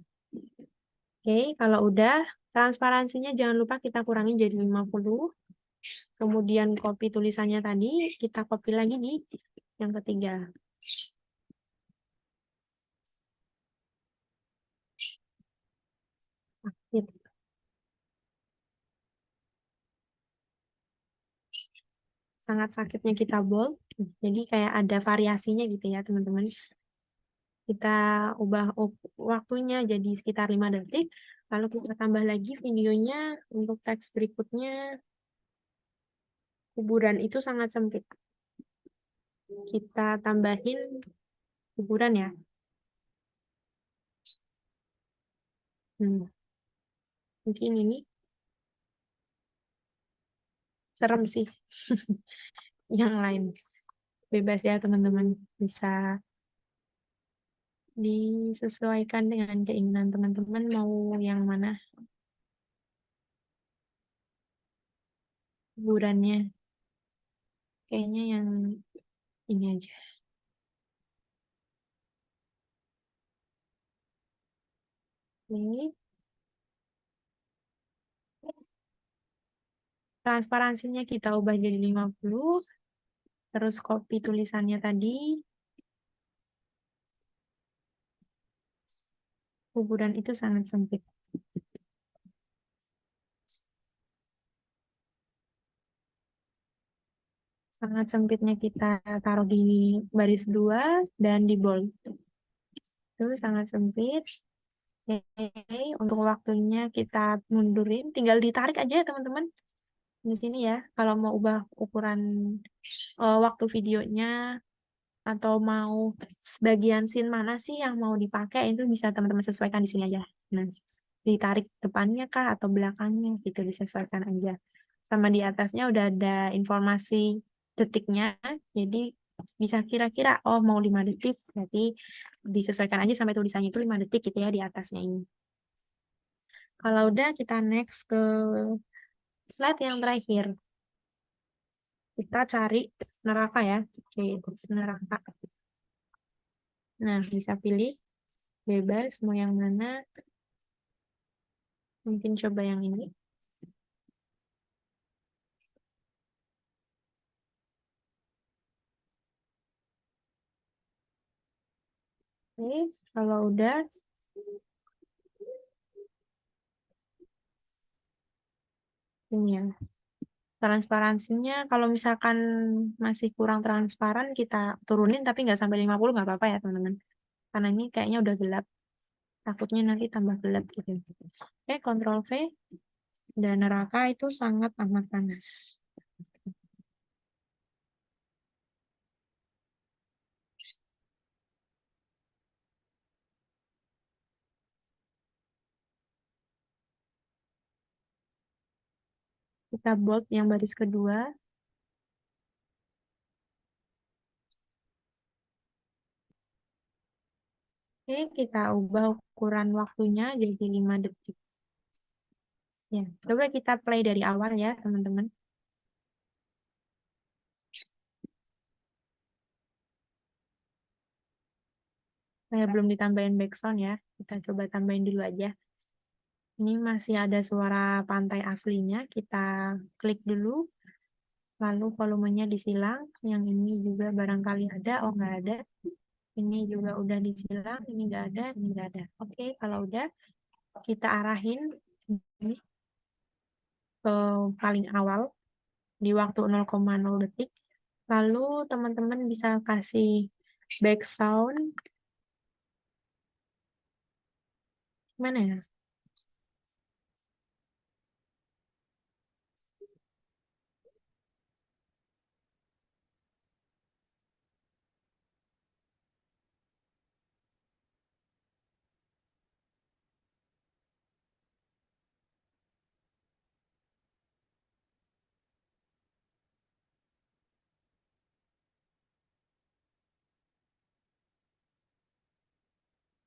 Oke, kalau udah, transparansinya jangan lupa kita kurangin jadi 50. Kemudian copy tulisannya tadi, kita copy lagi di yang ketiga. Sakit. Sangat sakitnya kita bold. Jadi kayak ada variasinya gitu ya, teman-teman. Kita ubah waktunya jadi sekitar 5 detik. Lalu kita tambah lagi videonya untuk teks berikutnya. Kuburan itu sangat sempit. Kita tambahin kuburan ya. Mungkin ini serem sih. Yang lain bebas ya teman-teman. Bisa disesuaikan dengan keinginan teman-teman mau yang mana kuburannya. Kayaknya yang ini aja. Ini transparansinya kita ubah jadi 50. Terus copy tulisannya tadi. Kuburan itu sangat sempit. Sangat sempitnya kita taruh di baris 2 dan di bold. Itu sangat sempit. Oke, untuk waktunya kita mundurin. Tinggal ditarik aja ya teman-teman. Di sini ya. Kalau mau ubah ukuran waktu videonya atau mau bagian scene mana sih yang mau dipakai itu bisa teman-teman sesuaikan di sini aja. Nah, ditarik depannya kah atau belakangnya gitu disesuaikan aja. Sama di atasnya udah ada informasi detiknya, jadi bisa kira-kira, oh mau 5 detik, berarti disesuaikan aja sampai tulisannya itu 5 detik gitu ya di atasnya ini. Kalau udah, kita next ke slide yang terakhir. Kita cari neraka ya. Oke, neraka. Nah, bisa pilih bebas mau yang mana. Mungkin coba yang ini. Oke, kalau udah, ini ya. Transparansinya, kalau misalkan masih kurang transparan, kita turunin, tapi nggak sampai 50, nggak apa-apa ya, teman-teman. Karena ini kayaknya udah gelap. Takutnya nanti tambah gelap gitu. Oke, Ctrl V. Dan neraka itu sangat amat panas. Kita bold yang baris kedua. Oke, kita ubah ukuran waktunya jadi 5 detik. Ya, coba kita play dari awal ya, teman-teman. Saya belum ditambahin background ya. Kita coba tambahin dulu aja. Ini masih ada suara pantai aslinya. Kita klik dulu. Lalu volumenya disilang. Yang ini juga barangkali ada. Oh, nggak ada. Ini juga udah disilang. Ini nggak ada. Ini nggak ada. Oke, kalau udah, kita arahin ini ke paling awal di waktu 0,0 detik. Lalu teman-teman bisa kasih background. Mana ya?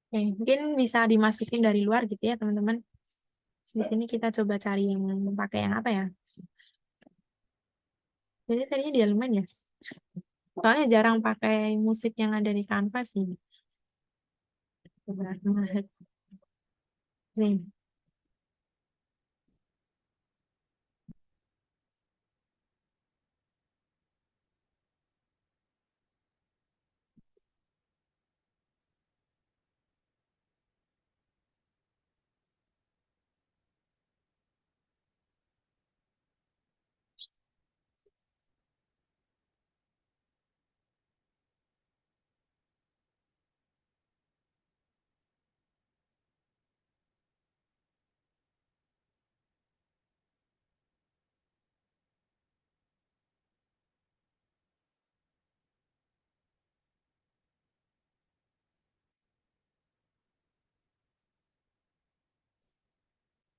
Oke, mungkin bisa dimasukin dari luar gitu ya, teman-teman. Di sini kita coba cari yang pakai yang apa ya? Jadi tadinya di elemen ya. Soalnya jarang pakai musik yang ada di Canva sih. Coba. Nih.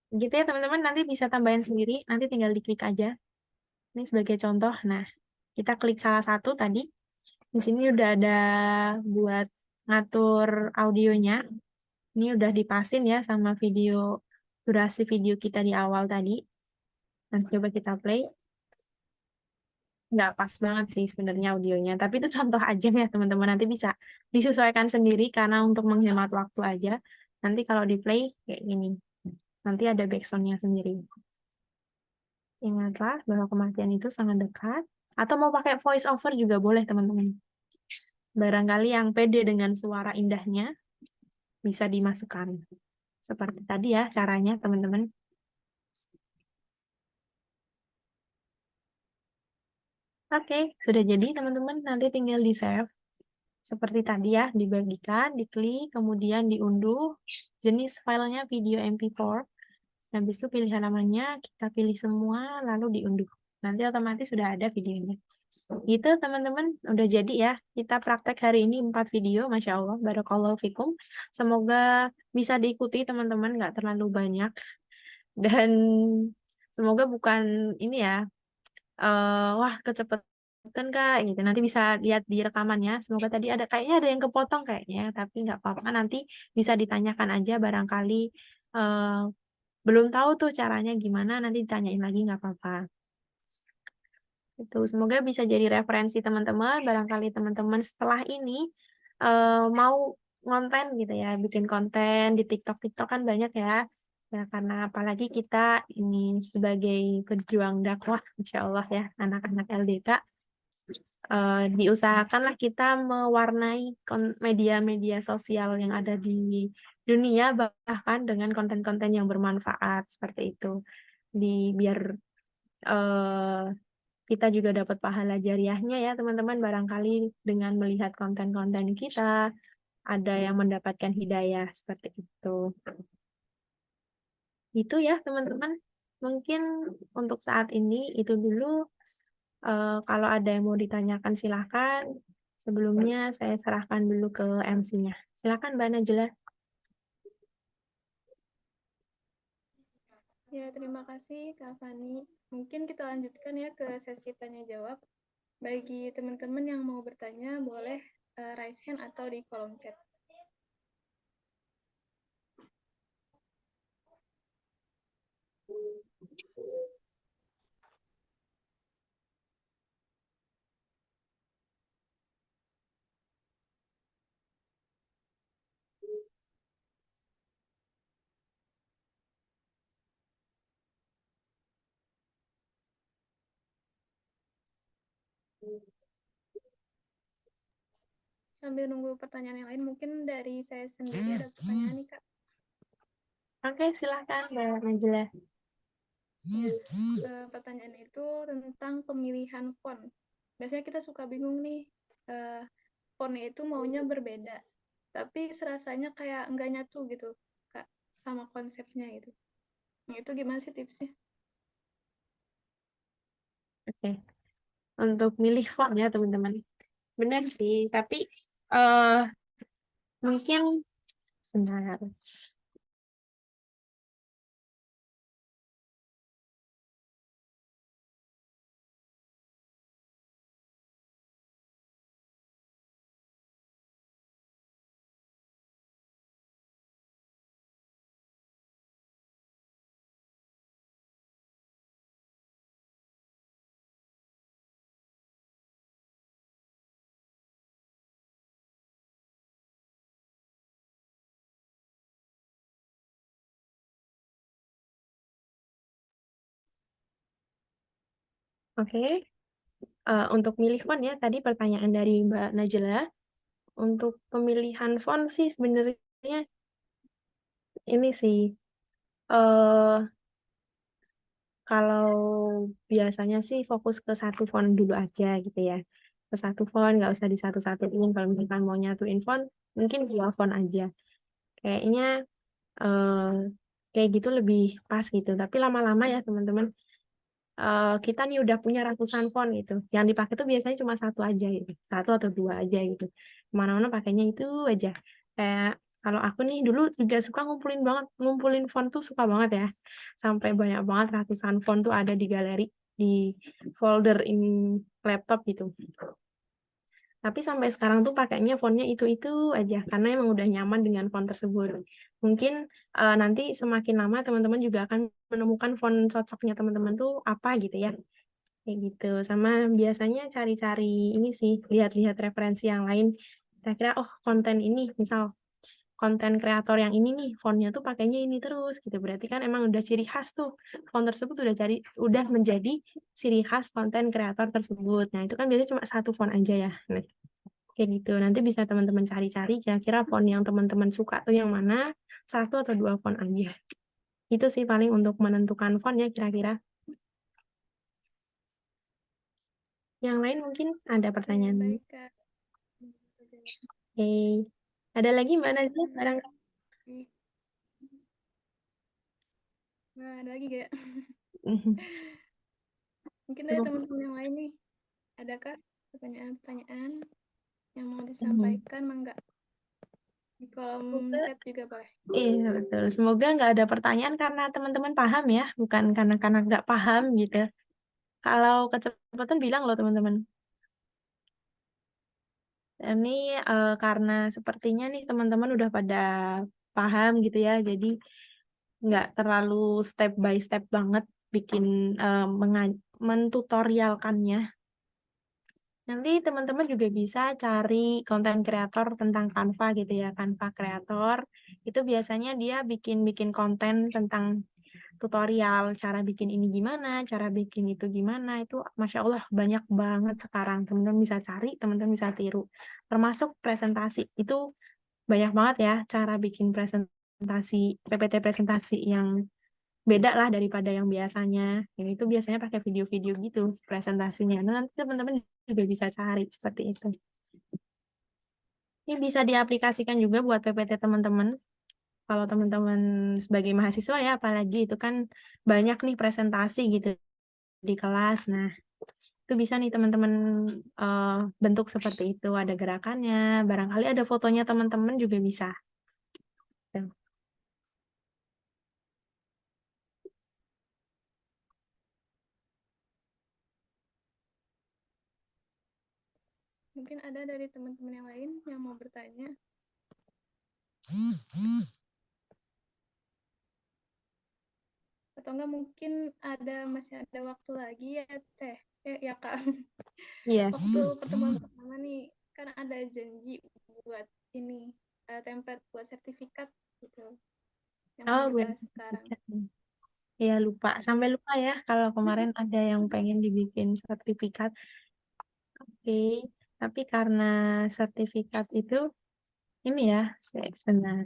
Gitu ya teman-teman, nanti bisa tambahin sendiri, nanti tinggal diklik aja. Ini sebagai contoh. Nah, kita klik salah satu tadi. Di sini udah ada buat ngatur audionya. Ini udah dipasin ya sama video, durasi video kita di awal tadi. Nanti coba kita play. Nggak pas banget sih sebenarnya audionya. Tapi itu contoh aja ya teman-teman. Nanti bisa disesuaikan sendiri karena untuk menghemat waktu aja. Nanti kalau di play kayak gini. Nanti ada backsoundnya sendiri. Ingatlah bahwa kematian itu sangat dekat. Atau mau pakai voice over juga boleh teman-teman. Barangkali yang pede dengan suara indahnya bisa dimasukkan. Seperti tadi ya caranya teman-teman. Oke, sudah jadi teman-teman. Nanti tinggal di save. Seperti tadi ya, dibagikan, diklik, kemudian diunduh. Jenis filenya video MP4. Habis itu pilih halamannya, kita pilih semua, lalu diunduh. Nanti otomatis sudah ada videonya. Gitu teman-teman, udah jadi ya. Kita praktek hari ini 4 video, Masya Allah, Barakallahu Fikum. Semoga bisa diikuti teman-teman, nggak terlalu banyak. Dan semoga bukan ini ya, wah kecepatan punten Kak, gitu. Nanti bisa lihat di rekamannya. Semoga tadi kayaknya ada yang kepotong kayaknya, tapi nggak apa-apa. Nanti bisa ditanyakan aja barangkali eh, belum tahu tuh caranya gimana, nanti ditanyain lagi nggak apa-apa. Itu semoga bisa jadi referensi teman-teman. Barangkali teman-teman setelah ini mau konten gitu ya, bikin konten di TikTok kan banyak ya. Ya karena apalagi kita ini sebagai pejuang dakwah, insya Allah ya, anak-anak LDK, diusahakanlah kita mewarnai media-media sosial yang ada di dunia bahkan dengan konten-konten yang bermanfaat seperti itu. Biar eh, kita juga dapat pahala jariahnya ya teman-teman, barangkali dengan melihat konten-konten kita ada yang mendapatkan hidayah seperti itu. Itu ya teman-teman. Mungkin untuk saat ini itu dulu. Kalau ada yang mau ditanyakan silahkan. Sebelumnya saya serahkan dulu ke MC-nya. Silakan Mbak Najla. Ya, terima kasih Kak Fani. Mungkin kita lanjutkan ya ke sesi tanya jawab. Bagi teman-teman yang mau bertanya, boleh raise hand atau di kolom chat. Sambil nunggu pertanyaan yang lain, mungkin dari saya sendiri ada pertanyaan nih Kak. Oke, silakan Mbak Najla. Ya, pertanyaan itu tentang pemilihan font. Biasanya kita suka bingung nih, fontnya itu maunya berbeda, tapi serasanya kayak nggak nyatu gitu Kak, sama konsepnya gitu. Nah, itu gimana sih tipsnya? Oke. Untuk milih font ya teman-teman. Benar sih, tapi eh mungkin benar. Oke. Untuk milih font ya, tadi pertanyaan dari Mbak Najla. Untuk pemilihan font sih sebenarnya ini sih, eh kalau biasanya sih fokus ke satu font dulu aja gitu ya. Ke satu font, nggak usah di satu-satuin. Kalau misalkan mau nyatuin font, mungkin dua font aja. Kayaknya eh kayak gitu lebih pas gitu. Tapi lama-lama ya teman-teman, kita nih udah punya ratusan font gitu. Yang dipakai tuh biasanya cuma satu aja gitu. Satu atau dua aja gitu. Kemana-mana pakainya itu aja. Kayak kalau aku nih dulu juga suka ngumpulin font tuh suka banget ya. Sampai banyak banget ratusan font tuh ada di galeri, di folder in laptop gitu. Tapi sampai sekarang tuh pakainya fontnya itu-itu aja karena emang udah nyaman dengan font tersebut. Mungkin nanti semakin lama teman-teman juga akan menemukan font cocoknya teman-teman tuh apa gitu ya. Kayak gitu. Sama biasanya cari-cari ini sih, lihat-lihat referensi yang lain. Kira-kira oh konten ini, misal konten kreator yang ini nih, fontnya tuh pakainya ini terus gitu. Berarti kan emang udah ciri khas tuh. Font tersebut udah menjadi ciri khas konten kreator tersebut. Nah, itu kan biasanya cuma satu font aja ya. Nah, kayak gitu. Nanti bisa teman-teman cari-cari kira-kira font yang teman-teman suka tuh yang mana, satu atau dua font aja. Itu sih paling untuk menentukan font ya kira-kira. Yang lain mungkin ada Oke, pertanyaan. baik Kak. Oke. Ada lagi Mbak Najwa barangkali? Baik. Nah, ada lagi gak? Mungkin dari teman-teman yang lain nih, adakah pertanyaan-pertanyaan yang mau disampaikan? Mangga di kolom Semoga, chat juga boleh. iya betul. Semoga nggak ada pertanyaan karena teman-teman paham ya, bukan karena nggak paham gitu. Kalau kecepatan bilang loh teman-teman. Ini karena sepertinya nih teman-teman udah pada paham gitu ya, jadi nggak terlalu step by step banget bikin mentutorialkannya. Nanti teman-teman juga bisa cari konten kreator tentang Canva gitu ya, Canva kreator. Itu biasanya dia bikin konten tentang tutorial, cara bikin ini gimana, cara bikin itu gimana, itu Masya Allah banyak banget sekarang. Teman-teman bisa cari, teman-teman bisa tiru. Termasuk presentasi, itu banyak banget ya cara bikin presentasi, PPT presentasi yang beda lah daripada yang biasanya. Yang itu biasanya pakai video-video gitu presentasinya. Nah, nanti teman-teman juga bisa cari seperti itu. Ini bisa diaplikasikan juga buat PPT teman-teman. Kalau teman-teman sebagai mahasiswa ya, apalagi itu kan banyak nih presentasi gitu di kelas. Nah, itu bisa nih teman-teman bentuk seperti itu. Ada gerakannya, barangkali ada fotonya teman-teman juga bisa. Tuh. Mungkin ada dari teman-teman yang lain yang mau bertanya. Atau enggak mungkin masih ada waktu lagi ya Teh. Ya Kak. Iya. Waktu pertemuan pertama nih kan ada janji buat ini template buat sertifikat gitu yang mau Oh, gue. dibahas sekarang. Iya, lupa. Sampai Iya. lupa ya kalau kemarin ada yang pengen dibikin sertifikat. Oke. Tapi karena sertifikat itu, ini ya, sebentar.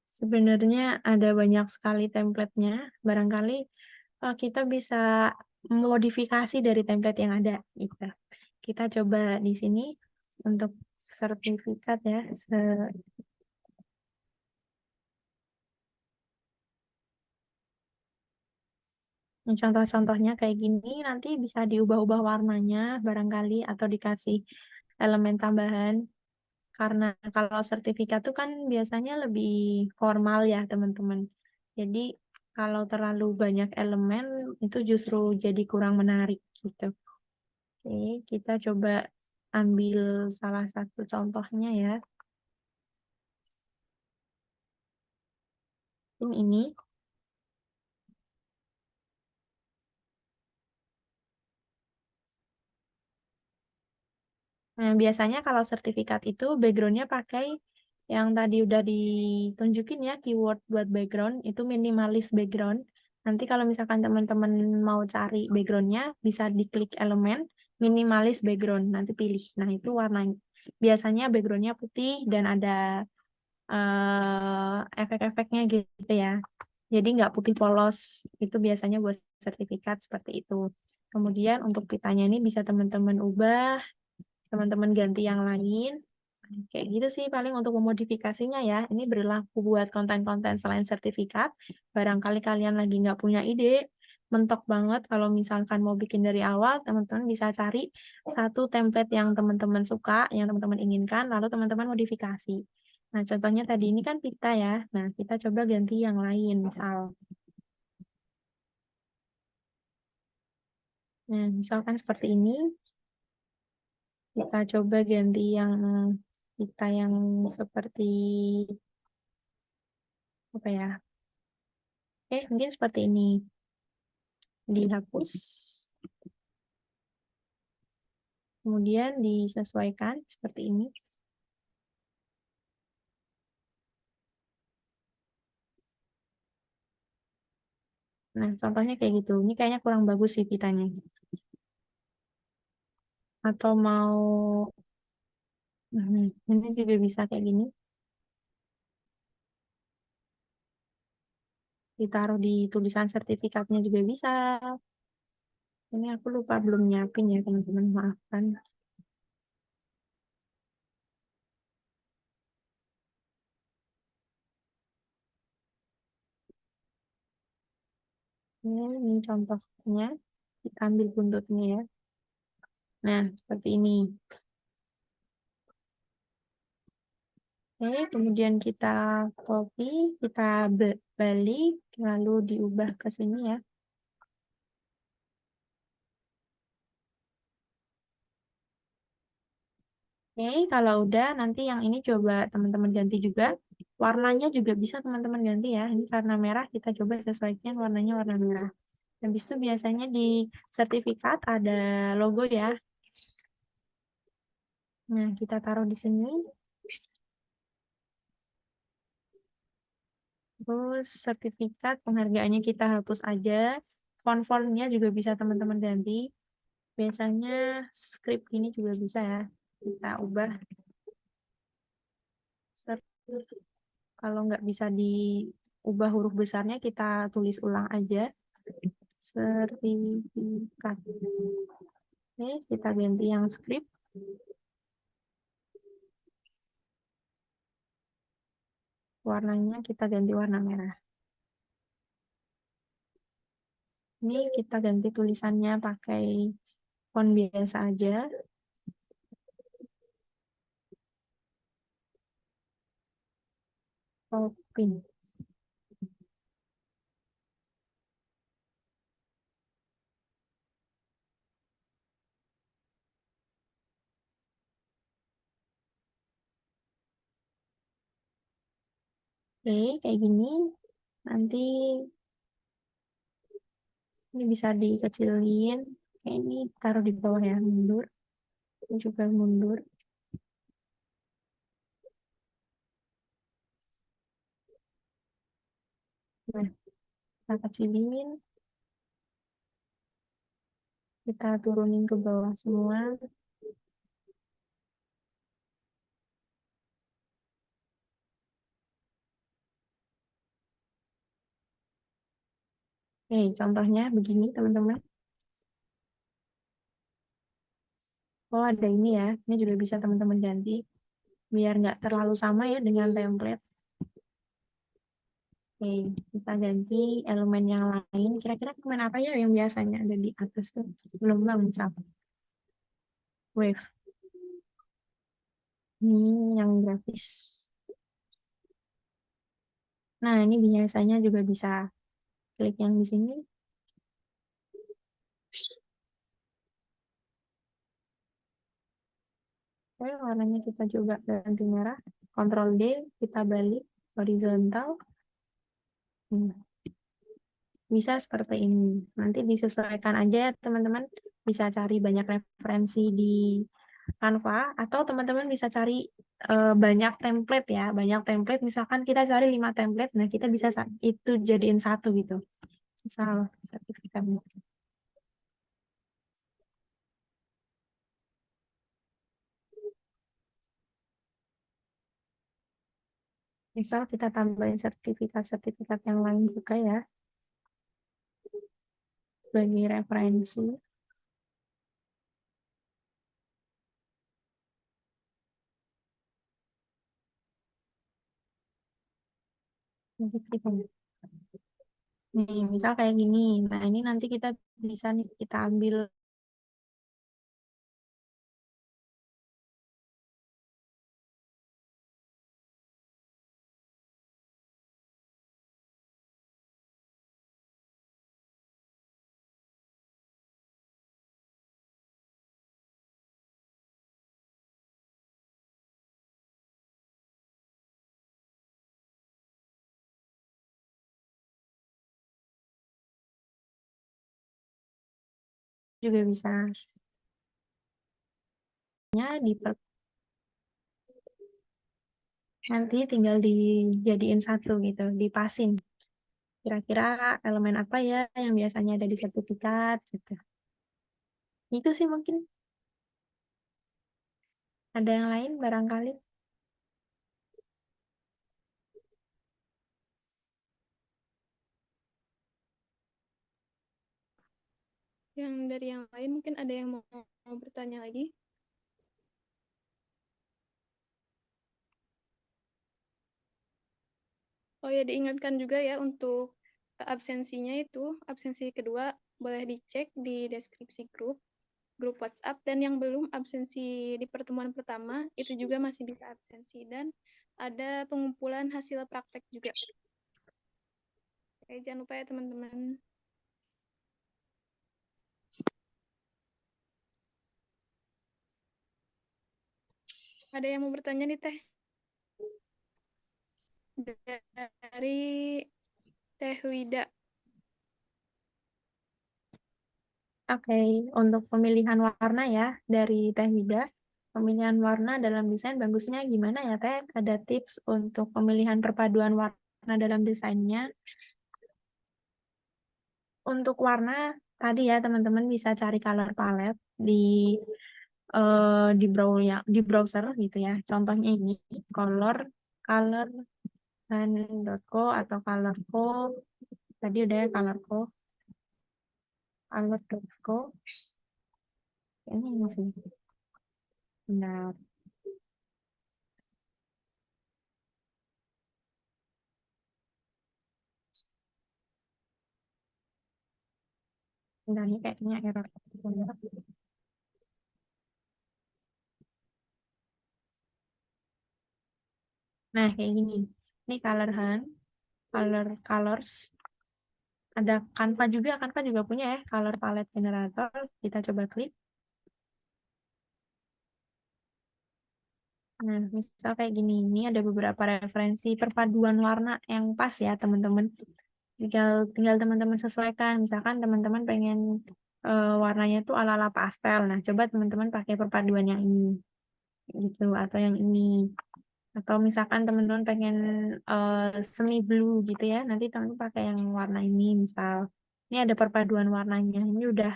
Sebenarnya ada banyak sekali template-nya. Barangkali kita bisa modifikasi dari template yang ada. Gitu. Kita coba di sini untuk sertifikat ya. Contoh-contohnya kayak gini, nanti bisa diubah-ubah warnanya barangkali atau dikasih elemen tambahan. Karena kalau sertifikat tuh kan biasanya lebih formal ya teman-teman. Jadi kalau terlalu banyak elemen itu justru jadi kurang menarik gitu. Oke, kita coba ambil salah satu contohnya ya. Ini. Nah, biasanya kalau sertifikat itu backgroundnya pakai yang tadi udah ditunjukin ya, keyword buat background, itu minimalis background. Nanti kalau misalkan teman-teman mau cari backgroundnya, bisa diklik elemen, minimalis background, nanti pilih. Nah, itu warnanya. Biasanya backgroundnya putih dan ada efek-efeknya gitu ya. Jadi nggak putih polos, itu biasanya buat sertifikat seperti itu. Kemudian untuk pitanya ini bisa teman-teman ubah, teman-teman ganti yang lain. Kayak gitu sih paling untuk memodifikasinya ya. Ini berlaku buat konten-konten selain sertifikat. Barangkali kalian lagi nggak punya ide, mentok banget kalau misalkan mau bikin dari awal, teman-teman bisa cari satu template yang teman-teman suka, yang teman-teman inginkan, lalu teman-teman modifikasi. Nah, contohnya tadi ini kan pita ya. Nah, kita coba ganti yang lain, misal. Nah, misalkan seperti ini. Kita coba ganti yang kita yang seperti apa ya? Mungkin seperti ini. Dihapus. Kemudian disesuaikan seperti ini. Nah, contohnya kayak gitu. Ini kayaknya kurang bagus sih pitanya. Atau mau ini juga bisa kayak gini. Ditaruh di tulisan sertifikatnya juga bisa. Ini aku lupa belum nyiapin ya, teman-teman. Maafkan. Ini contohnya. Kita ambil buntutnya ya. Nah, seperti ini. Oke, kemudian kita copy, kita balik, lalu diubah ke sini ya. Oke, kalau udah nanti yang ini coba teman-teman ganti juga. Warnanya juga bisa teman-teman ganti ya. Ini karena merah, kita coba sesuaikan warnanya warna merah. Habis itu biasanya di sertifikat ada logo ya. Nah, kita taruh di sini. Terus sertifikat penghargaannya kita hapus aja. Font-fontnya juga bisa teman-teman ganti. Biasanya script ini juga bisa ya. Kita ubah. Kalau nggak bisa diubah huruf besarnya, kita tulis ulang aja. Sertifikat. Oke, kita ganti yang script. Warnanya kita ganti warna merah. Ini kita ganti tulisannya pakai font biasa aja. Copy. Oke, kayak gini. Nanti ini bisa dikecilin. Kayak ini taruh di bawah ya, mundur. Ini juga mundur. Nah, kita kecilin. Kita turunin ke bawah semua. Oke, contohnya begini teman-teman. Oh, ada ini ya. Ini juga bisa teman-teman ganti. Biar nggak terlalu sama ya dengan template. Oke, kita ganti elemen yang lain. Kira-kira elemen apa ya yang biasanya ada di atas tuh? Belum misal. Wave. Ini yang grafis. Nah, ini biasanya juga bisa klik yang di sini. Oke, warnanya kita juga ganti merah. Ctrl D, kita balik horizontal. Bisa seperti ini. Nanti disesuaikan aja ya, teman-teman. Bisa cari banyak referensi di Canva atau teman-teman bisa cari banyak template ya. Banyak template, misalkan kita cari 5 template, nah kita bisa itu jadiin satu gitu. Misal sertifikatnya. Misal kita tambahin sertifikat-sertifikat yang lain juga ya, sebagai referensi. Nanti kita nih, misal kayak gini. Nah, ini nanti kita bisa nih kita ambil juga bisa di nanti tinggal dijadiin satu gitu, dipasin. Kira-kira elemen apa ya yang biasanya ada di sertifikat gitu. Itu sih mungkin ada yang lain barangkali. Yang dari yang lain mungkin ada yang mau bertanya lagi? Oh ya, diingatkan juga ya untuk absensinya itu, absensi kedua boleh dicek di deskripsi grup WhatsApp, dan yang belum absensi di pertemuan pertama itu juga masih bisa absensi, dan ada pengumpulan hasil praktek juga. Oke, jangan lupa ya teman-teman. Ada yang mau bertanya nih Teh? Dari Teh Wida. Oke, untuk pemilihan warna ya dari Teh Wida. Pemilihan warna dalam desain bagusnya gimana ya Teh? Ada tips untuk pemilihan perpaduan warna dalam desainnya? Untuk warna tadi ya teman-teman bisa cari color palette di browser gitu ya. Contohnya ini color.co atau colorco. Tadi udah ya color.co. Ini masih benar. Benar ini kayaknya error. Nah, kayak gini. Ini color hunt, colors. Ada Canva juga punya ya, color palette generator. Kita coba klik. Nah, misal kayak gini, ini ada beberapa referensi perpaduan warna yang pas ya, teman-teman. Tinggal teman-teman sesuaikan. Misalkan teman-teman pengen warnanya tuh ala-ala pastel. Nah, coba teman-teman pakai perpaduan yang ini, gitu, atau yang ini. Atau misalkan teman-teman pengen semi blue gitu ya, nanti teman-teman pakai yang warna ini, misal. Ini ada perpaduan warnanya. Ini udah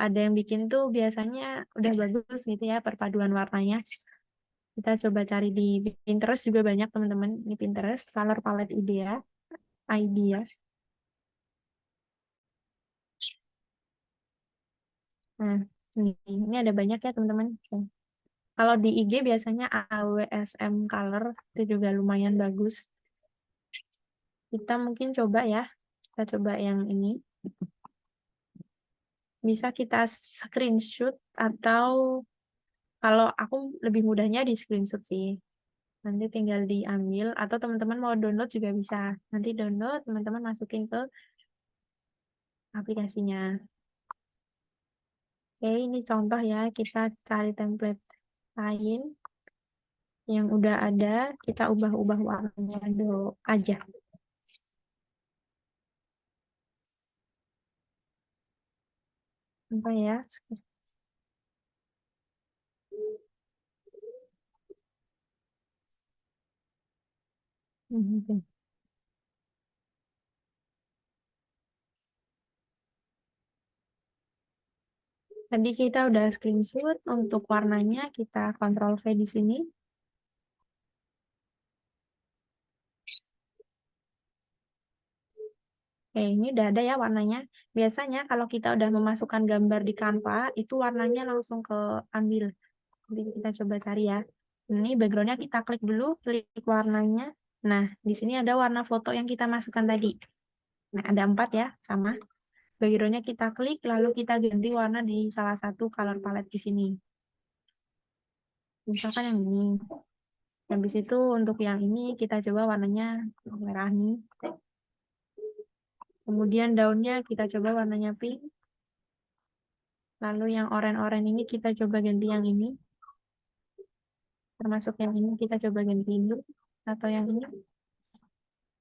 ada yang bikin tuh biasanya udah bagus gitu ya perpaduan warnanya. Kita coba cari di Pinterest juga banyak teman-teman. Ini Pinterest, color palette idea. Nah, ini ada banyak ya teman-teman. Kalau di IG biasanya AWSM Color itu juga lumayan bagus. Kita mungkin coba ya. Kita coba yang ini. Bisa kita screenshot atau kalau aku lebih mudahnya di screenshot sih. Nanti tinggal diambil atau teman-teman mau download juga bisa. Nanti download, teman-teman masukin ke aplikasinya. Oke, ini contoh ya. Kita cari template lain yang udah ada, kita ubah-ubah warnanya dulu aja. Apa ya? Mhm. Tadi kita udah screenshot untuk warnanya, kita Ctrl V di sini. Oke, ini udah ada ya warnanya. Biasanya kalau kita udah memasukkan gambar di Canva, itu warnanya langsung ke ambil. Nanti kita coba cari ya. Ini backgroundnya kita klik dulu, klik warnanya. Nah, di sini ada warna foto yang kita masukkan tadi. Nah, ada 4 ya, sama. Backgroundnya kita klik, lalu kita ganti warna di salah satu color palette di sini. Misalkan yang ini. Habis itu untuk yang ini kita coba warnanya merah nih. Kemudian daunnya kita coba warnanya pink. Lalu yang oranye-oranye ini kita coba ganti yang ini. Termasuk yang ini kita coba ganti blue atau yang ini.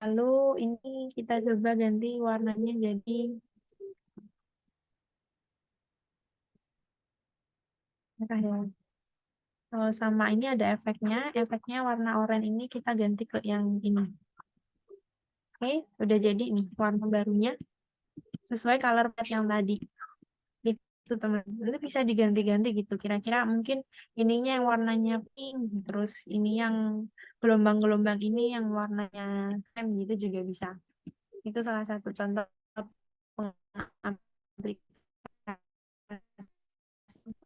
Lalu ini kita coba ganti warnanya jadi merah ya. Kalau sama ini ada efeknya. Efeknya warna oranye ini kita ganti ke yang ini. Oke, udah jadi nih warna barunya sesuai color palette yang tadi. Itu teman, itu bisa diganti-ganti gitu. Kira-kira mungkin ininya yang warnanya pink, terus ini yang gelombang-gelombang ini yang warnanya krem gitu juga bisa. Itu salah satu contoh aplikasi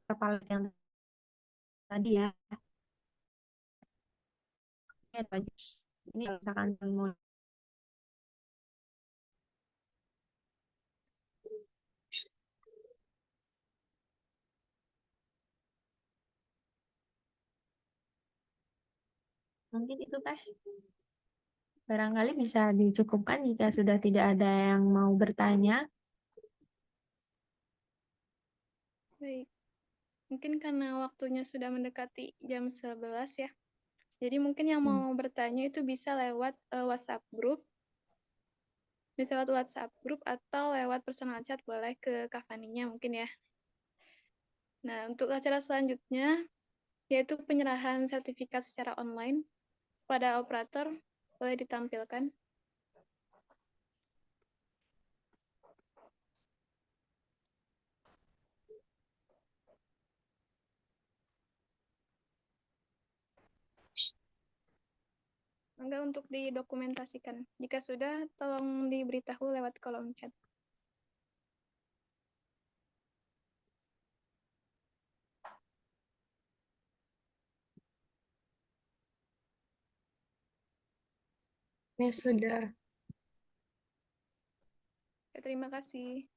palette yang tadi ya. Ini ada banyak. Ini kalau misalkan mau mungkin itu teh barangkali bisa dicukupkan jika sudah tidak ada yang mau bertanya. Baik. Mungkin karena waktunya sudah mendekati jam 11 ya. Jadi mungkin yang mau bertanya itu bisa lewat WhatsApp group, atau lewat personal chat boleh ke Kak Faninya mungkin ya. Nah, untuk acara selanjutnya yaitu penyerahan sertifikat secara online pada operator, boleh ditampilkan. Enggak, untuk didokumentasikan. Jika sudah, tolong diberitahu lewat kolom chat. Ya sudah. Ya, terima kasih.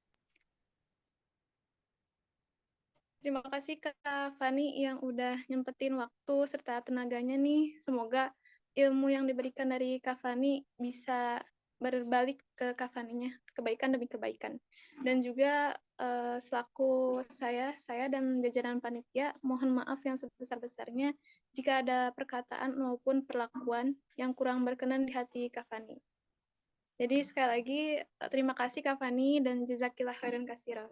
Terima kasih Kak Fani yang udah nyempetin waktu serta tenaganya nih. Semoga ilmu yang diberikan dari Kak Fani bisa berbalik ke Kak Faninya, kebaikan demi kebaikan. Dan juga selaku saya dan jajaran panitia, mohon maaf yang sebesar-besarnya jika ada perkataan maupun perlakuan yang kurang berkenan di hati Kak Fani. Jadi sekali lagi terima kasih Kak Fani dan jazakillah khairan katsiran.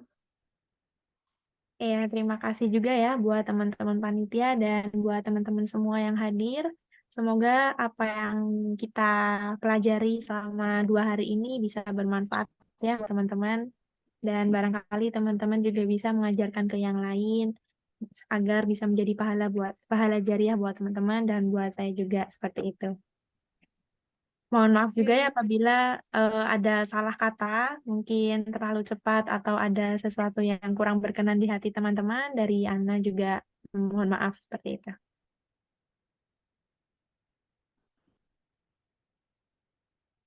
Ya, terima kasih juga ya buat teman-teman panitia dan buat teman-teman semua yang hadir. Semoga apa yang kita pelajari selama 2 hari ini bisa bermanfaat ya buat teman-teman. Dan barangkali teman-teman juga bisa mengajarkan ke yang lain agar bisa menjadi pahala jariah buat teman-teman dan buat saya juga seperti itu. Mohon maaf juga ya apabila ada salah kata, mungkin terlalu cepat atau ada sesuatu yang kurang berkenan di hati teman-teman. Dari Ana juga mohon maaf seperti itu.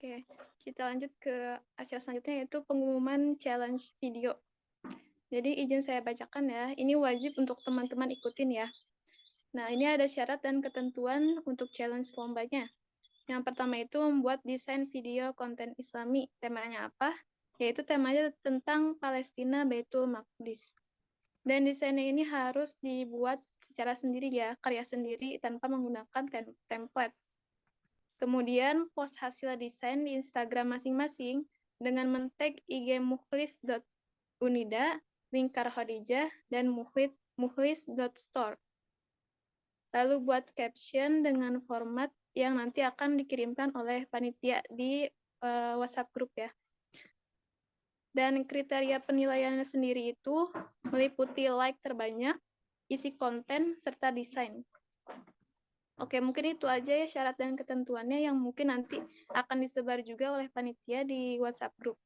Oke, kita lanjut ke acara selanjutnya yaitu pengumuman challenge video. Jadi izin saya bacakan ya, ini wajib untuk teman-teman ikutin ya. Nah, ini ada syarat dan ketentuan untuk challenge lombanya. Yang pertama itu membuat desain video konten Islami. Temanya apa? Yaitu temanya tentang Palestina Baitul Maqdis. Dan desainnya ini harus dibuat secara sendiri ya, karya sendiri tanpa menggunakan template. Kemudian post hasil desain di Instagram masing-masing dengan men-tag IG mukhlis.unida, lingkar Khadijah, dan mukhlis.store. Lalu buat caption dengan format yang nanti akan dikirimkan oleh panitia di WhatsApp group ya. Dan kriteria penilaiannya sendiri itu meliputi like terbanyak, isi konten, serta desain. Oke, mungkin itu aja ya syarat dan ketentuannya yang mungkin nanti akan disebar juga oleh panitia di WhatsApp group.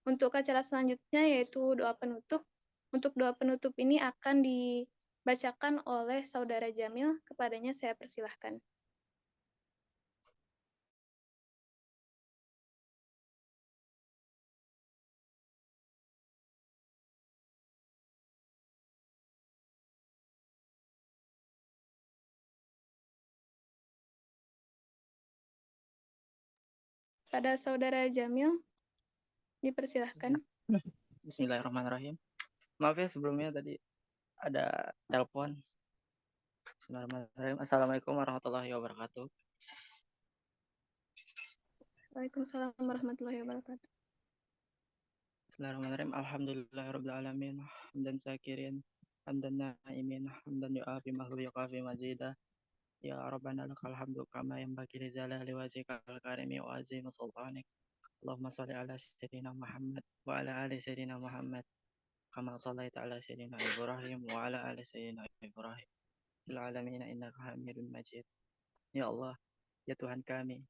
Untuk acara selanjutnya yaitu doa penutup. Untuk doa penutup ini akan dibacakan oleh Saudara Jamil. Kepadanya saya persilahkan. Pada Saudara Jamil, dipersilahkan. Bismillahirrahmanirrahim. Maaf ya sebelumnya tadi ada telepon. Bismillahirrahmanirrahim. Assalamualaikum warahmatullahi wabarakatuh. Waalaikumsalam warahmatullahi wabarakatuh. Bismillahirrahmanirrahim. Alhamdulillahirabbil alamin. Hamdan syakirin, hamdan na'imin, hamdan yu'afi mahlu yuqafi mazida. Ya Rabbana lakal hamdu kama yanbaghi li jalali wajhikal karimi wa azimi sultanik. Allahumma shalli ala sayyidina Muhammad wa ala ali sayyidina Muhammad kama shallaita ala sayyidina Ibrahim wa ala ali sayyidina Ibrahim fil alamin innaka Hamidum Majid. Ya Allah, ya Tuhan kami,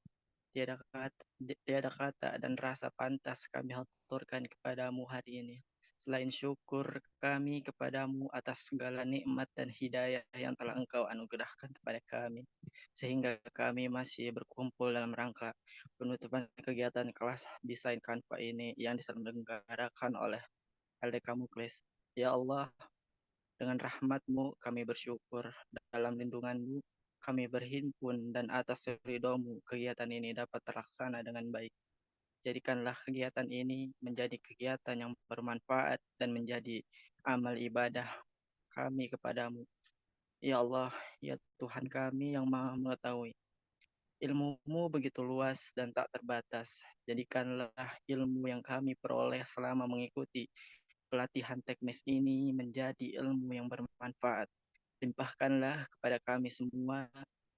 tiada kata dan rasa pantas kami haturkan kepadamu hari ini selain syukur kami kepadamu atas segala nikmat dan hidayah yang telah Engkau anugerahkan kepada kami, sehingga kami masih berkumpul dalam rangka penutupan kegiatan kelas desain Canva ini yang diselenggarakan oleh LDK Muklis. Ya Allah, dengan rahmat-Mu kami bersyukur, dalam lindungan-Mu kami berhimpun, dan atas ridho-Mu kegiatan ini dapat terlaksana dengan baik. Jadikanlah kegiatan ini menjadi kegiatan yang bermanfaat dan menjadi amal ibadah kami kepadamu. Ya Allah, ya Tuhan kami yang maha mengetahui. Ilmumu begitu luas dan tak terbatas. Jadikanlah ilmu yang kami peroleh selama mengikuti pelatihan teknis ini menjadi ilmu yang bermanfaat. Limpahkanlah kepada kami semua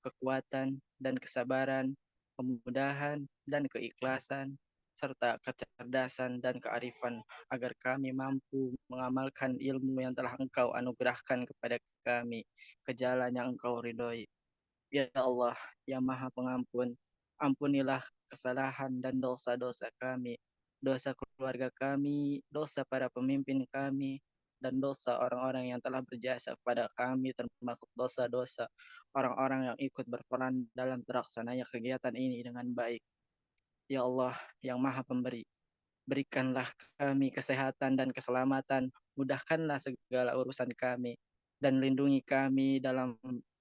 kekuatan dan kesabaran, kemudahan dan keikhlasan, serta kecerdasan dan kearifan agar kami mampu mengamalkan ilmu yang telah Engkau anugerahkan kepada kami ke jalan yang Engkau ridhoi. Ya Allah, yang Maha Pengampun, ampunilah kesalahan dan dosa-dosa kami, dosa keluarga kami, dosa para pemimpin kami, dan dosa orang-orang yang telah berjasa kepada kami, termasuk dosa-dosa orang-orang yang ikut berperan dalam terlaksananya kegiatan ini dengan baik. Ya Allah, yang Maha Pemberi, berikanlah kami kesehatan dan keselamatan, mudahkanlah segala urusan kami, dan lindungi kami dalam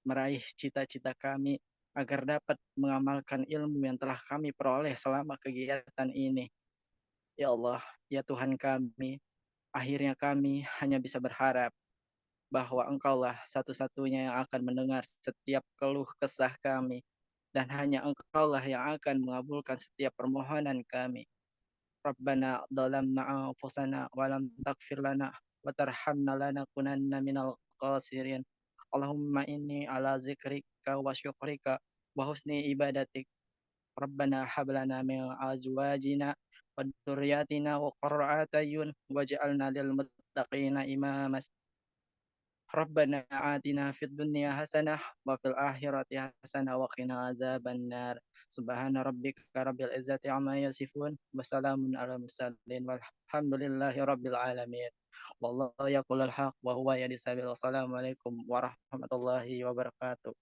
meraih cita-cita kami, agar dapat mengamalkan ilmu yang telah kami peroleh selama kegiatan ini. Ya Allah, ya Tuhan kami, akhirnya kami hanya bisa berharap bahwa Engkaulah satu-satunya yang akan mendengar setiap keluh kesah kami, dan hanya Engkaulah yang akan mengabulkan setiap permohonan kami. Rabbana dhalamna anfusana wa lam taghfir lana wa tarhamna lanakunanna minal khasirin. Allahumma inni ala zikrika wa syukrika wa husni ibadatik. Rabbana hab lana min azwajina wa dzurriyyatina wa qurrata a'yun waj'alna lil muttaqina imama. Rabbana atina fid dunya hasanah wa fil akhirati hasanah wa qina azabannar. Subhana rabbika rabbil izzati amma yasifun wa salamun alal mursalin walhamdulillahi rabbil alamin. Wallahu yaqulul haq wa huwa yahdi sabil. Wassalamualaikum warahmatullahi wabarakatuh.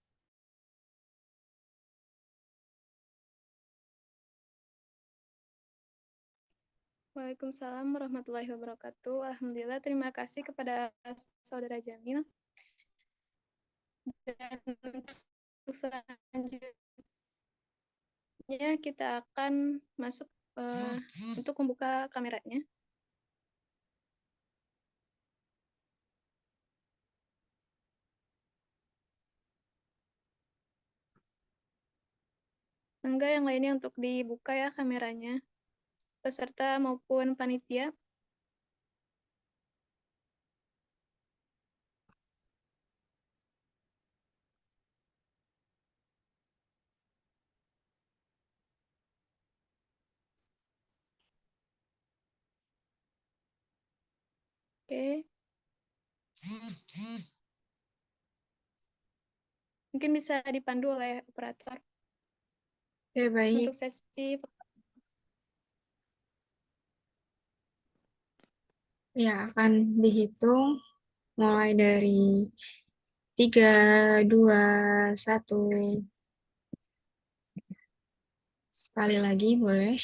Waalaikumsalam warahmatullahi wabarakatuh. Alhamdulillah, terima kasih kepada Saudara Jamil. Dan untuk selanjutnya kita akan masuk untuk membuka kameranya. Enggak, yang lainnya untuk dibuka ya kameranya, peserta maupun panitia. Oke. Mungkin bisa dipandu oleh operator Oke, baik. untuk sesi. Ya, akan dihitung mulai dari 3, 2, 1. Sekali lagi boleh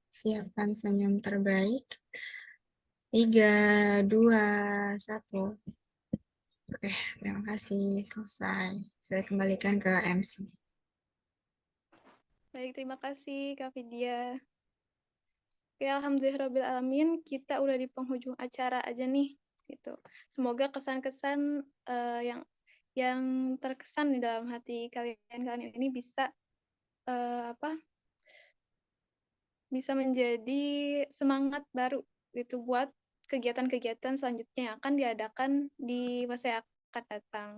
siapkan senyum terbaik. 3, 2, 1. Oke, terima kasih. Selesai. Saya kembalikan ke MC. Baik, terima kasih Kak Vidya. Oke, alhamdulillahirrahmanirrahim, kita udah di penghujung acara aja nih, gitu. Semoga kesan-kesan yang terkesan di dalam hati kalian ini bisa bisa menjadi semangat baru gitu buat kegiatan-kegiatan selanjutnya yang akan diadakan di masa yang akan datang.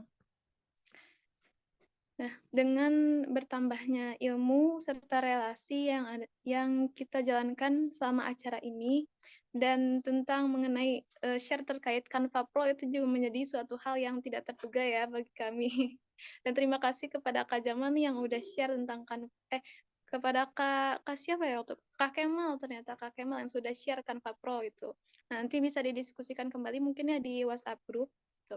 Nah, dengan bertambahnya ilmu serta relasi yang kita jalankan selama acara ini, dan tentang mengenai share terkait Canva Pro itu juga menjadi suatu hal yang tidak terduga ya bagi kami. Dan terima kasih kepada Kak Jamal nih yang udah share tentang kepada Kak siapa ya waktu Kak Kemal, ternyata Kak Kemal yang sudah share Canva Pro itu. Nah, nanti bisa didiskusikan kembali mungkin ya di WhatsApp group gitu.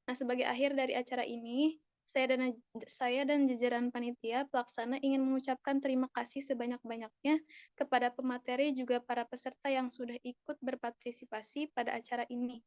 Nah, sebagai akhir dari acara ini, saya dan jajaran panitia pelaksana ingin mengucapkan terima kasih sebanyak-banyaknya kepada pemateri juga para peserta yang sudah ikut berpartisipasi pada acara ini.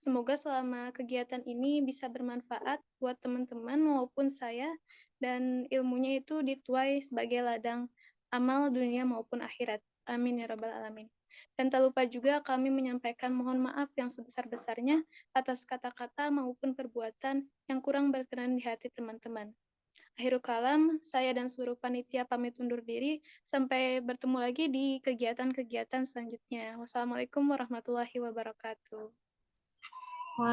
Semoga selama kegiatan ini bisa bermanfaat buat teman-teman maupun saya, dan ilmunya itu dituai sebagai ladang amal dunia maupun akhirat. Amin ya rabbal alamin. Dan tak lupa juga kami menyampaikan mohon maaf yang sebesar-besarnya atas kata-kata maupun perbuatan yang kurang berkenan di hati teman-teman. Akhirul kalam, saya dan seluruh panitia pamit undur diri. Sampai bertemu lagi di kegiatan-kegiatan selanjutnya. Wassalamualaikum warahmatullahi wabarakatuh.